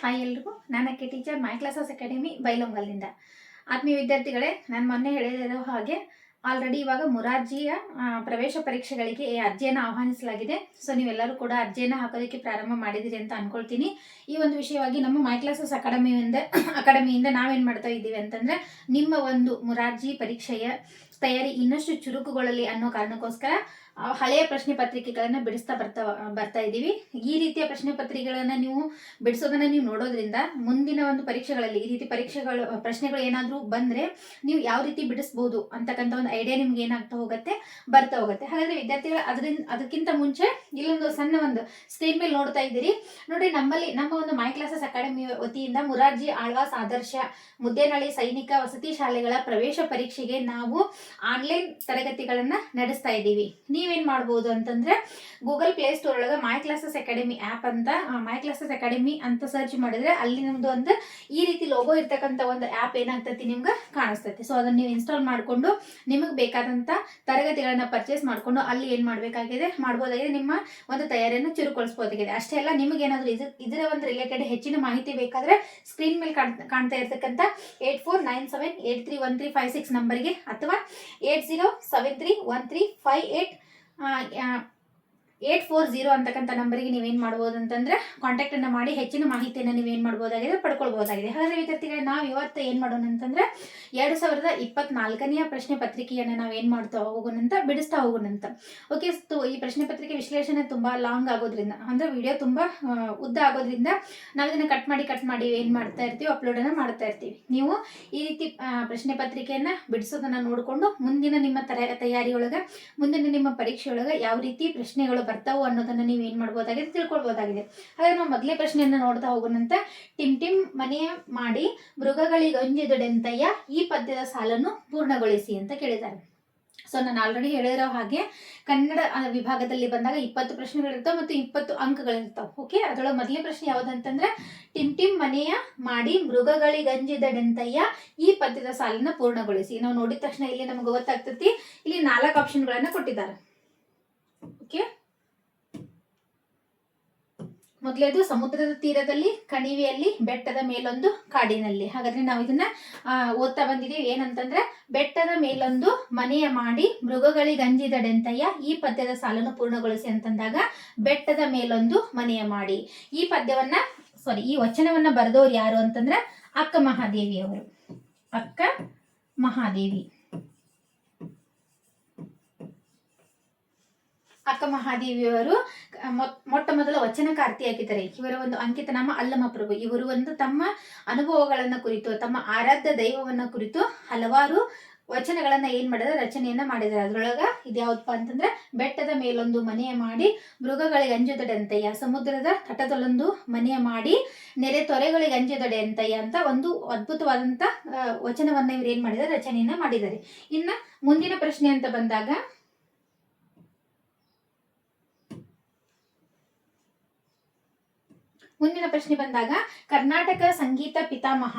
Hi ಎಲ್ರಿಗೂ, ನಾನು ಅಕ್ಕೆ teacher my classes academy ಬೈಲೊಂಗಲ್ನಿಂದ. ಆತ್ಮೀಯ ವಿದ್ಯಾರ್ಥಿಗಳೇ, ನಾನು ಮೊನ್ನೆ ಹೇಳಿರೋ ಹಾಗೆ ಆಲ್ರೆಡಿ ಇವಾಗ ಮುರಾರ್ಜಿಯ ಪ್ರವೇಶ ಪರೀಕ್ಷೆಗಳಿಗೆ ಅರ್ಜಿಯನ್ನು ಆಹ್ವಾನಿಸಲಾಗಿದೆ. ಸೊ ನೀವೆಲ್ಲರೂ ಕೂಡ ಅರ್ಜಿಯನ್ನು ಹಾಕೋದಕ್ಕೆ ಪ್ರಾರಂಭ ಮಾಡಿದಿರಿ ಅಂತ ಅನ್ಕೊಳ್ತೀನಿ. ಈ ಒಂದು ವಿಷಯವಾಗಿ ನಮ್ಮ ಮೈ ಕ್ಲಾಸಸ್ ಅಕಾಡೆಮಿಯಿಂದ ನಾವೇನು ಮಾಡ್ತಾ ಇದ್ದೀವಿ ಅಂತಂದರೆ, ನಿಮ್ಮ ಒಂದು ಮುರಾರ್ಜಿ ಪರೀಕ್ಷೆಯ ತಯಾರಿ ಇನ್ನಷ್ಟು ಚುರುಕುಗೊಳ್ಳಲಿ ಅನ್ನೋ ಕಾರಣಕ್ಕೋಸ್ಕರ ಹಳೆಯ ಪ್ರಶ್ನೆ ಪತ್ರಿಕೆಗಳನ್ನು ಬಿಡಿಸ್ತಾ ಬರ್ತಾ ಇದ್ದೀವಿ. ಈ ರೀತಿಯ ಪ್ರಶ್ನೆ ಪತ್ರಿಕೆಗಳನ್ನು ನೀವು ಬಿಡಿಸೋದನ್ನ ನೀವು ನೋಡೋದ್ರಿಂದ ಮುಂದಿನ ಒಂದು ಪರೀಕ್ಷೆಗಳಲ್ಲಿ ಈ ರೀತಿ ಪ್ರಶ್ನೆಗಳು ಏನಾದರೂ ಬಂದರೆ ನೀವು ಯಾವ ರೀತಿ ಬಿಡಿಸ್ಬೋದು ಅಂತಕ್ಕಂಥ ಒಂದು ಐಡಿಯಾ ನಿಮ್ಗೆ ಏನಾಗ್ತಾ ಬರ್ತಾ ಹೋಗುತ್ತೆ. ಹಾಗಾದ್ರೆ ವಿದ್ಯಾರ್ಥಿಗಳು ಅದಕ್ಕಿಂತ ಮುಂಚೆ ಇಲ್ಲೊಂದು ಸಣ್ಣ ಒಂದು ಸ್ಕ್ರೀನ್ ಮೇಲೆ ನೋಡ್ತಾ ಇದ್ದೀರಿ ನೋಡಿ. ನಮ್ಮ ಒಂದು ಮೈ ಕ್ಲಾಸಸ್ ಅಕಾಡೆಮಿ ವತಿಯಿಂದ ಮುರಾರ್ಜಿ ಆಳ್ವಾಸ್ ಆದರ್ಶ ಮುದ್ದೇನಹಳ್ಳಿ ಸೈನಿಕ ವಸತಿ ಶಾಲೆಗಳ ಪ್ರವೇಶ ಪರೀಕ್ಷೆಗೆ ನಾವು ಆನ್ಲೈನ್ ತರಗತಿಗಳನ್ನ ನಡೆಸ್ತಾ ಇದ್ದೀವಿ. ನೀವೇನ್ ಮಾಡ್ಬೋದು ಅಂತಂದ್ರೆ, ಗೂಗಲ್ ಪ್ಲೇ ಸ್ಟೋರ್ ಒಳಗೆ ಮೈ ಕ್ಲಾಸಸ್ ಅಕಾಡೆಮಿ ಆ್ಯಪ್ ಅಂತ ಮೈ ಕ್ಲಾಸಸ್ ಅಕಾಡೆಮಿ ಅಂತ ಸರ್ಚ್ ಮಾಡಿದ್ರೆ ಅಲ್ಲಿ ನಮ್ದು ಒಂದು ಈ ರೀತಿ ಲೋಗೋ ಇರ್ತಕ್ಕಂಥ ಒಂದು ಆ್ಯಪ್ ಏನಾಗ್ತೈತಿ ನಿಮ್ಗೆ ಕಾಣಿಸ್ತೈತಿ. ಸೊ ಅದನ್ನ ನೀವು ಇನ್ಸ್ಟಾಲ್ ಮಾಡಿಕೊಂಡು ನಿಮಗೆ ಬೇಕಾದಂಥ ತರಗತಿಗಳನ್ನ ಪರ್ಚೇಸ್ ಮಾಡಿಕೊಂಡು ಅಲ್ಲಿ ಏನು ಮಾಡ್ಬೋದಾಗಿದೆ, ನಿಮ್ಮ ಒಂದು ತಯಾರಿಯನ್ನು ಚುರುಕೊಳಿಸ್ಬೋದಾಗಿದೆ. ಅಷ್ಟೇ ಅಲ್ಲ, ನಿಮಗೆ ಏನಾದರೂ ಇದರ ಒಂದು ರಿಲೇಟೆಡ್ ಹೆಚ್ಚಿನ ಮಾಹಿತಿ ಬೇಕಾದ್ರೆ ಸ್ಕ್ರೀನ್ ಮೇಲೆ ಕಾಣ್ತಾ ಇರ್ತಕ್ಕಂಥ 8497831356 ನಂಬರ್ಗೆ ಅಥವಾ 8073135840 ಅಂತಕ್ಕಂಥ ನಂಬರಿಗೆ ನೀವೇನು ಮಾಡ್ಬೋದು ಅಂತಂದ್ರೆ ಕಾಂಟ್ಯಾಕ್ಟ್ ಅನ್ನ ಮಾಡಿ ಹೆಚ್ಚಿನ ಮಾಹಿತಿಯನ್ನು ನೀವೇನು ಮಾಡ್ಬೋದಾಗಿದೆ, ಪಡ್ಕೊಳ್ಬೋದಾಗಿದೆ. ಹಾಗಾದ್ರೆ ವಿದ್ಯಾರ್ಥಿಗಳೇ, ನಾವು ಇವತ್ತು ಏನು ಮಾಡೋಣ ಅಂತಂದ್ರೆ 2024ನೇ ಪ್ರಶ್ನೆ ಪತ್ರಿಕೆಯನ್ನು ನಾವೇನು ಮಾಡ್ತಾ ಹೋಗೋಣಂತ, ಬಿಡಿಸ್ತಾ ಹೋಗೋಣಂತ. ಓಕೆ, ಈ ಪ್ರಶ್ನೆ ಪತ್ರಿಕೆ ವಿಶ್ಲೇಷಣೆ ತುಂಬಾ ಲಾಂಗ್ ಆಗೋದ್ರಿಂದ, ಅಂದ್ರೆ ವಿಡಿಯೋ ತುಂಬಾ ಉದ್ದ ಆಗೋದ್ರಿಂದ ನಾವು ಇದನ್ನ ಕಟ್ ಮಾಡಿ ಏನು ಮಾಡ್ತಾ ಇರ್ತೀವಿ, ಅಪ್ಲೋಡ್ ಅನ್ನ ಮಾಡ್ತಾ ಇರ್ತೀವಿ. ನೀವು ಈ ರೀತಿ ಪ್ರಶ್ನೆ ಪತ್ರಿಕೆಯನ್ನ ಬಿಡಿಸೋದನ್ನ ನೋಡಿಕೊಂಡು ಮುಂದಿನ ನಿಮ್ಮ ತಯಾರಿಯೊಳಗೆ, ಮುಂದಿನ ನಿಮ್ಮ ಪರೀಕ್ಷೆಯೊಳಗೆ ಯಾವ ರೀತಿ ಪ್ರಶ್ನೆಗಳು ಬರ್ತಾವು ಅನ್ನೋದನ್ನ ನೀವು ಏನ್ ಮಾಡ್ಬೋದಾಗಿದೆ, ತಿಳ್ಕೊಳ್ಬೋದಾಗಿದೆ. ಹಾಗೆ ನಾವು ಮೊದಲೇ ಪ್ರಶ್ನೆಯನ್ನ ನೋಡ್ತಾ ಹೋಗೋಣಂತ. ಟಿಮ್ ಮನೆಯ ಮಾಡಿ ಮೃಗಗಳಿಗೊಂಜಿದೊಡೆಂತಯ್ಯ ಈ ಪದ್ಯದ ಸಾಲನ್ನು ಪೂರ್ಣಗೊಳಿಸಿ ಅಂತ ಕೇಳಿದ್ದಾರೆ. ಸೊ ನಾನು ಆಲ್ರೆಡಿ ಹೇಳಿರೋ ಹಾಗೆ ಕನ್ನಡ ವಿಭಾಗದಲ್ಲಿ ಬಂದಾಗ 20 ಪ್ರಶ್ನೆಗಳಿರ್ತಾವೆ ಮತ್ತು 20 ಅಂಕಗಳಿರ್ತಾವೆ. ಓಕೆ, ಅದರೊಳಗೆ ಮೊದಲನೇ ಪ್ರಶ್ನೆ ಯಾವುದಂತಂದ್ರೆ, ಟಿಮ್ ಮನೆಯ ಮಾಡಿ ಮೃಗಗಳಿಗಂಜಿದಡೆಂತಯ್ಯ ಈ ಪದ್ಯದ ಸಾಲನ್ನ ಪೂರ್ಣಗೊಳಿಸಿ. ನಾವು ನೋಡಿದ ತಕ್ಷಣ ಇಲ್ಲಿ ನಮ್ಗೆ ಗೊತ್ತಾಗ್ತೈತಿ, ಇಲ್ಲಿ 4 ಆಪ್ಷನ್ಗಳನ್ನ ಕೊಟ್ಟಿದ್ದಾರೆ. ಓಕೆ, ಮೊದಲೇದು ಸಮುದ್ರದ ತೀರದಲ್ಲಿ, ಕಣಿವೆಯಲ್ಲಿ, ಬೆಟ್ಟದ ಮೇಲೊಂದು, ಕಾಡಿನಲ್ಲಿ. ಹಾಗಾದ್ರೆ ನಾವು ಇದನ್ನ ಓದ್ತಾ ಬಂದಿದ್ದೀವಿ. ಏನಂತಂದ್ರೆ, ಬೆಟ್ಟದ ಮೇಲೊಂದು ಮನೆಯ ಮಾಡಿ ಮೃಗಗಳಿಗಂಜಿದಡೆಂತಯ್ಯ ಈ ಪದ್ಯದ ಸಾಲನ್ನು ಪೂರ್ಣಗೊಳಿಸಿ ಅಂತಂದಾಗ ಬೆಟ್ಟದ ಮೇಲೊಂದು ಮನೆಯ ಮಾಡಿ. ಈ ವಚನವನ್ನ ಬರೆದವ್ರು ಯಾರು ಅಂತಂದ್ರೆ ಅಕ್ಕ ಮಹಾದೇವಿ ಅವರು. ಅಕ್ಕ ಮಹಾದೇವಿ ಅವರು ಮೊಟ್ಟ ಮೊದಲ ವಚನಕಾರ್ತಿಯಾಗಿದ್ದಾರೆ. ಇವರ ಒಂದು ಅಂಕಿತ ನಾಮ ಅಲ್ಲಮ ಪ್ರಭು. ಇವರು ಒಂದು ತಮ್ಮ ಅನುಭವಗಳನ್ನ ಕುರಿತು, ತಮ್ಮ ಆರಾಧ್ಯ ದೈವವನ್ನ ಕುರಿತು ಹಲವಾರು ವಚನಗಳನ್ನ ಏನ್ ಮಾಡಿದ್ರೆ, ರಚನೆಯನ್ನ ಮಾಡಿದ್ದಾರೆ. ಅದ್ರೊಳಗ ಇದ್ಯಾವ್ದಪ್ಪ ಅಂತಂದ್ರೆ, ಬೆಟ್ಟದ ಮೇಲೊಂದು ಮನೆಯ ಮಾಡಿ ಮೃಗಗಳಿಗೆ ಅಂಜುದಡೆಂತಯ್ಯ, ಸಮುದ್ರದ ತಟದಲ್ಲೊಂದು ಮನೆಯ ಮಾಡಿ ನೆರೆ ತೊರೆಗಳಿಗೆ ಅಂಜುದಡೆಂತಯ್ಯ ಅಂತ ಒಂದು ಅದ್ಭುತವಾದಂತ ವಚನವನ್ನ ಇವ್ರು ಏನ್ ಮಾಡಿದ್ದಾರೆ, ರಚನೆಯನ್ನ ಮಾಡಿದ್ದಾರೆ. ಇನ್ನ ಮುಂದಿನ ಪ್ರಶ್ನೆ ಅಂತ ಬಂದಾಗ, ಕರ್ನಾಟಕ ಸಂಗೀತ ಪಿತಾಮಹ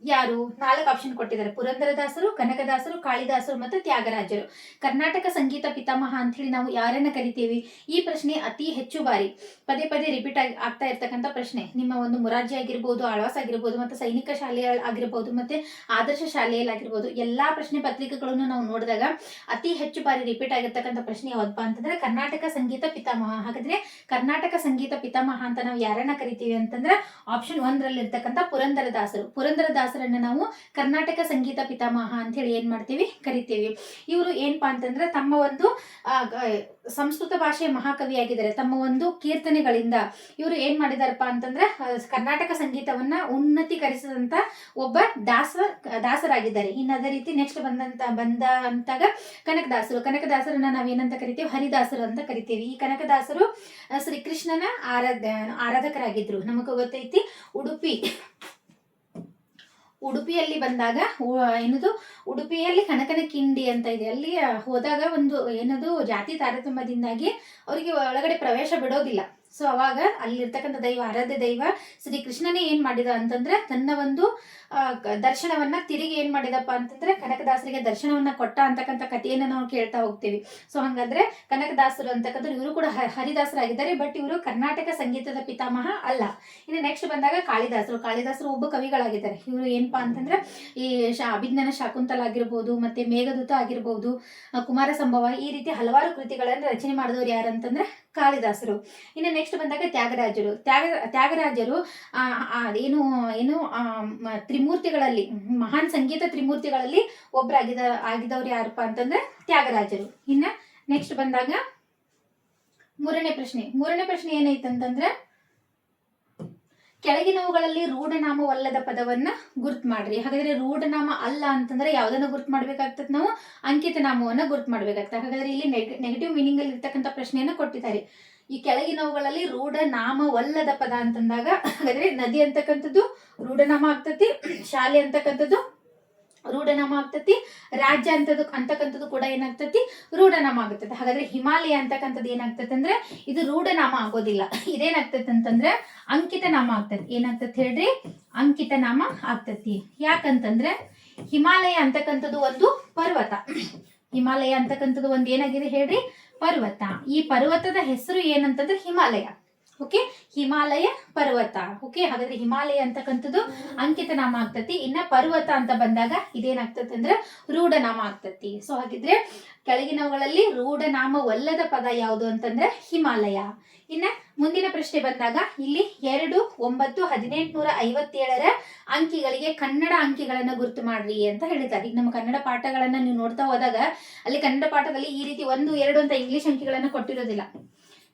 ಯಾರು? 4 ಆಪ್ಷನ್ ಕೊಟ್ಟಿದ್ದಾರೆ. ಪುರಂದರದಾಸರು, ಕನಕದಾಸರು, ಕಾಳಿದಾಸರು ಮತ್ತು ತ್ಯಾಗರಾಜರು. ಕರ್ನಾಟಕ ಸಂಗೀತ ಪಿತಾಮಹ ಅಂತ ಹೇಳಿ ನಾವು ಯಾರನ್ನ ಕರಿತೀವಿ? ಈ ಪ್ರಶ್ನೆ ಅತಿ ಹೆಚ್ಚು ಬಾರಿ ಪದೇ ರಿಪೀಟ್ ಆಗ್ತಾ ಇರ್ತಕ್ಕಂಥ ಪ್ರಶ್ನೆ. ನಿಮ್ಮ ಒಂದು ಮುರಾರ್ಜಿ ಆಗಿರ್ಬೋದು, ಆಳ್ವಾಸ್ ಆಗಿರ್ಬೋದು, ಮತ್ತು ಸೈನಿಕ ಶಾಲೆಯಲ್ಲಿ ಆಗಿರ್ಬೋದು, ಮತ್ತೆ ಆದರ್ಶ ಶಾಲೆಯಲ್ಲಿ ಆಗಿರ್ಬೋದು, ಎಲ್ಲಾ ಪ್ರಶ್ನೆ ಪತ್ರಿಕೆಗಳನ್ನು ನಾವು ನೋಡಿದಾಗ ಅತಿ ಹೆಚ್ಚು ಬಾರಿ ರಿಪೀಟ್ ಆಗಿರ್ತಕ್ಕಂಥ ಪ್ರಶ್ನೆ ಯಾವ್ದಪ್ಪ ಅಂತಂದ್ರೆ ಕರ್ನಾಟಕ ಸಂಗೀತ ಪಿತಾಮಹ. ಹಾಗಾದ್ರೆ ಕರ್ನಾಟಕ ಸಂಗೀತ ಪಿತಾಮಹ ಅಂತ ನಾವು ಯಾರನ್ನ ಕರಿತೀವಿ ಅಂತಂದ್ರೆ ಆಪ್ಷನ್ 1ರಲ್ಲಿ ಇರ್ತಕ್ಕಂಥ ಪುರಂದರದಾಸರನ್ನ ನಾವು ಕರ್ನಾಟಕ ಸಂಗೀತ ಪಿತಾಮಹ ಅಂತ ಹೇಳಿ ಏನ್ ಮಾಡ್ತೀವಿ, ಕರಿತೀವಿ. ಇವರು ಏನಪ್ಪಾ ಅಂತಂದ್ರೆ ತಮ್ಮ ಒಂದು ಸಂಸ್ಕೃತ ಭಾಷೆಯ ಮಹಾಕವಿ ಆಗಿದ್ದಾರೆ. ತಮ್ಮ ಒಂದು ಕೀರ್ತನೆಗಳಿಂದ ಇವರು ಏನ್ ಮಾಡಿದಾರಪ್ಪ ಅಂತಂದ್ರೆ ಕರ್ನಾಟಕ ಸಂಗೀತವನ್ನ ಉನ್ನತೀಕರಿಸಿದಂತ ಒಬ್ಬ ದಾಸರಾಗಿದ್ದಾರೆ. ಇನ್ನು ಅದೇ ರೀತಿ ನೆಕ್ಸ್ಟ್ ಬಂದಾಗ ಕನಕದಾಸರನ್ನ ನಾವೇನಂತ ಕರಿತೀವಿ, ಹರಿದಾಸರು ಅಂತ ಕರಿತೀವಿ. ಈ ಕನಕದಾಸರು ಶ್ರೀಕೃಷ್ಣನ ಆರಾಧಕರಾಗಿದ್ರು. ನಮಗೂ ಗೊತ್ತೈತಿ. ಉಡುಪಿಯಲ್ಲಿ ಬಂದಾಗ ಉಡುಪಿಯಲ್ಲಿ ಕನಕನ ಕಿಂಡಿ ಅಂತ ಇದೆ. ಅಲ್ಲಿ ಹೋದಾಗ ಒಂದು ಜಾತಿ ತಾರತಮ್ಯದಿಂದಾಗಿ ಅವರಿಗೆ ಒಳಗಡೆ ಪ್ರವೇಶ ಬಿಡೋದಿಲ್ಲ. ಸೊ ಅವಾಗ ಅಲ್ಲಿರ್ತಕ್ಕಂಥ ದೈವ, ಆರಾಧ್ಯ ದೈವ ಶ್ರೀ ಕೃಷ್ಣನೇ ಏನ್ ಮಾಡಿದ ಅಂತಂದ್ರೆ ತನ್ನ ಒಂದು ದರ್ಶನವನ್ನ ತಿರುಗಿ ಏನ್ ಮಾಡಿದಪ್ಪ ಅಂತಂದ್ರೆ ಕನಕದಾಸರಿಗೆ ದರ್ಶನವನ್ನ ಕೊಟ್ಟ ಅಂತಕ್ಕಂಥ ಕಥೆಯನ್ನ ನಾವು ಕೇಳ್ತಾ ಹೋಗ್ತೀವಿ. ಸೊ ಹಂಗಾದ್ರೆ ಕನಕದಾಸರು ಅಂತಕ್ಕಂಥ ಇವರು ಕೂಡ ಹರಿದಾಸರಾಗಿದ್ದಾರೆ, ಬಟ್ ಇವರು ಕರ್ನಾಟಕ ಸಂಗೀತದ ಪಿತಾಮಹ ಅಲ್ಲ. ಇನ್ನು ನೆಕ್ಸ್ಟ್ ಬಂದಾಗ ಕಾಳಿದಾಸರು ಒಬ್ಬ ಕವಿಗಳಾಗಿದ್ದಾರೆ. ಇವರು ಏನಪ್ಪಾ ಅಂತಂದ್ರೆ ಈ ಅಭಿಜ್ಞಾನ ಶಾಕುಂತಲ ಆಗಿರ್ಬೋದು, ಮತ್ತೆ ಮೇಘದೂತ ಆಗಿರ್ಬೋದು, ಕುಮಾರ ಸಂಭವ, ಈ ರೀತಿ ಹಲವಾರು ಕೃತಿಗಳನ್ನು ರಚನೆ ಮಾಡಿದವರು ಯಾರಂತಂದ್ರೆ ಕಾಳಿದಾಸರು. ಇನ್ನು ನೆಕ್ಸ್ಟ್ ಬಂದಾಗ ತ್ಯಾಗರಾಜರು ಏನು ಏನು ತ್ರಿಮೂರ್ತಿಗಳಲ್ಲಿ, ಮಹಾನ್ ಸಂಗೀತ ತ್ರಿಮೂರ್ತಿಗಳಲ್ಲಿ ಆಗಿದವ್ರು ಯಾರಪ್ಪ ಅಂತಂದ್ರೆ ತ್ಯಾಗರಾಜರು. ಇನ್ನ ನೆಕ್ಸ್ಟ್ ಬಂದಾಗ ಮೂರನೇ ಪ್ರಶ್ನೆ ಏನೈತಂತಂದ್ರೆ ಕೆಳಗಿನವುಗಳಲ್ಲಿ ರೂಢನಾಮವಲ್ಲದ ಪದವನ್ನ ಗುರ್ತು ಮಾಡ್ರಿ. ಹಾಗಾದ್ರೆ ರೂಢನಾಮ ಅಲ್ಲ ಅಂತಂದ್ರೆ ಯಾವ್ದನ್ನ ಗುರ್ತು ಮಾಡ್ಬೇಕಾಗ್ತದೆ, ನಾವು ಅಂಕಿತ ನಾಮವನ್ನ ಗುರ್ತು ಮಾಡ್ಬೇಕಾಗ್ತದೆ. ಹಾಗಾದ್ರೆ ಇಲ್ಲಿ ನೆಗೆಟಿವ್ ಮೀನಿಂಗ್ ಅಲ್ಲಿ ಇರ್ತಕ್ಕಂಥ ಪ್ರಶ್ನೆಯನ್ನ ಕೊಟ್ಟಿದ್ದಾರೆ. ಈ ಕೆಳಗಿನವುಗಳಲ್ಲಿ ರೂಢನಾಮವಲ್ಲದ ಪದ ಅಂತಂದಾಗ ಹಾಗಾದ್ರೆ ನದಿ ಅಂತಕ್ಕಂಥದ್ದು ರೂಢನಾಮ ಆಗ್ತತಿ, ಶಾಲೆ ಅಂತಕ್ಕಂಥದ್ದು ರೂಢನಾಮ ಆಗ್ತತಿ, ರಾಜ್ಯ ಅಂತಕ್ಕಂಥದ್ದು ಕೂಡ ಏನಾಗ್ತತಿ ರೂಢನಾಮ ಆಗ್ತದೆ. ಹಾಗಾದ್ರೆ ಹಿಮಾಲಯ ಅಂತಕ್ಕಂಥದ್ದು ಏನಾಗ್ತದೆ ಅಂದ್ರೆ ಇದು ರೂಢನಾಮ ಆಗೋದಿಲ್ಲ, ಇದೇನಾಗ್ತದೆ ಅಂತಂದ್ರೆ ಅಂಕಿತ ನಾಮ ಆಗ್ತದೆ. ಏನಾಗ್ತದೆ ಹೇಳ್ರಿ, ಅಂಕಿತ ನಾಮ ಆಗ್ತತಿ. ಯಾಕಂತಂದ್ರೆ ಹಿಮಾಲಯ ಅಂತಕ್ಕಂಥದ್ದು ಒಂದು ಪರ್ವತ. ಹಿಮಾಲಯ ಅಂತಕ್ಕಂಥದ್ದು ಒಂದು ಏನಾಗಿದೆ ಹೇಳ್ರಿ, ಪರ್ವತ. ಈ ಪರ್ವತದ ಹೆಸರು ಏನಂತಂದ್ರೆ ಹಿಮಾಲಯ. ಓಕೆ, ಹಿಮಾಲಯ ಪರ್ವತ. ಓಕೆ, ಹಾಗಾದ್ರೆ ಹಿಮಾಲಯ ಅಂತಕ್ಕಂಥದ್ದು ಅಂಕಿತ ನಾಮ ಆಗ್ತತಿ. ಇನ್ನ ಪರ್ವತ ಅಂತ ಬಂದಾಗ ಇದೇನಾಗ್ತತಿ ಅಂದ್ರೆ ರೂಢನಾಮ ಆಗ್ತತಿ. ಸೊ ಹಾಗಿದ್ರೆ ಕೆಳಗಿನವುಗಳಲ್ಲಿ ರೂಢನಾಮವಲ್ಲದ ಪದ ಯಾವುದು ಅಂತಂದ್ರೆ ಹಿಮಾಲಯ. ಇನ್ನ ಮುಂದಿನ ಪ್ರಶ್ನೆ ಬಂದಾಗ ಇಲ್ಲಿ 2, 9, 1857 ಅಂಕಿಗಳಿಗೆ ಕನ್ನಡ ಅಂಕಿಗಳನ್ನ ಗುರುತು ಮಾಡ್ರಿ ಅಂತ ಹೇಳಿದ್ದಾರೆ. ಈಗ ನಮ್ಮ ಕನ್ನಡ ಪಾಠಗಳನ್ನ ನೀವು ನೋಡ್ತಾ ಹೋದಾಗ ಅಲ್ಲಿ ಕನ್ನಡ ಪಾಠದಲ್ಲಿ ಈ ರೀತಿ 1, 2 ಅಂತ ಇಂಗ್ಲಿಷ್ ಅಂಕಿಗಳನ್ನ ಕೊಟ್ಟಿರೋದಿಲ್ಲ.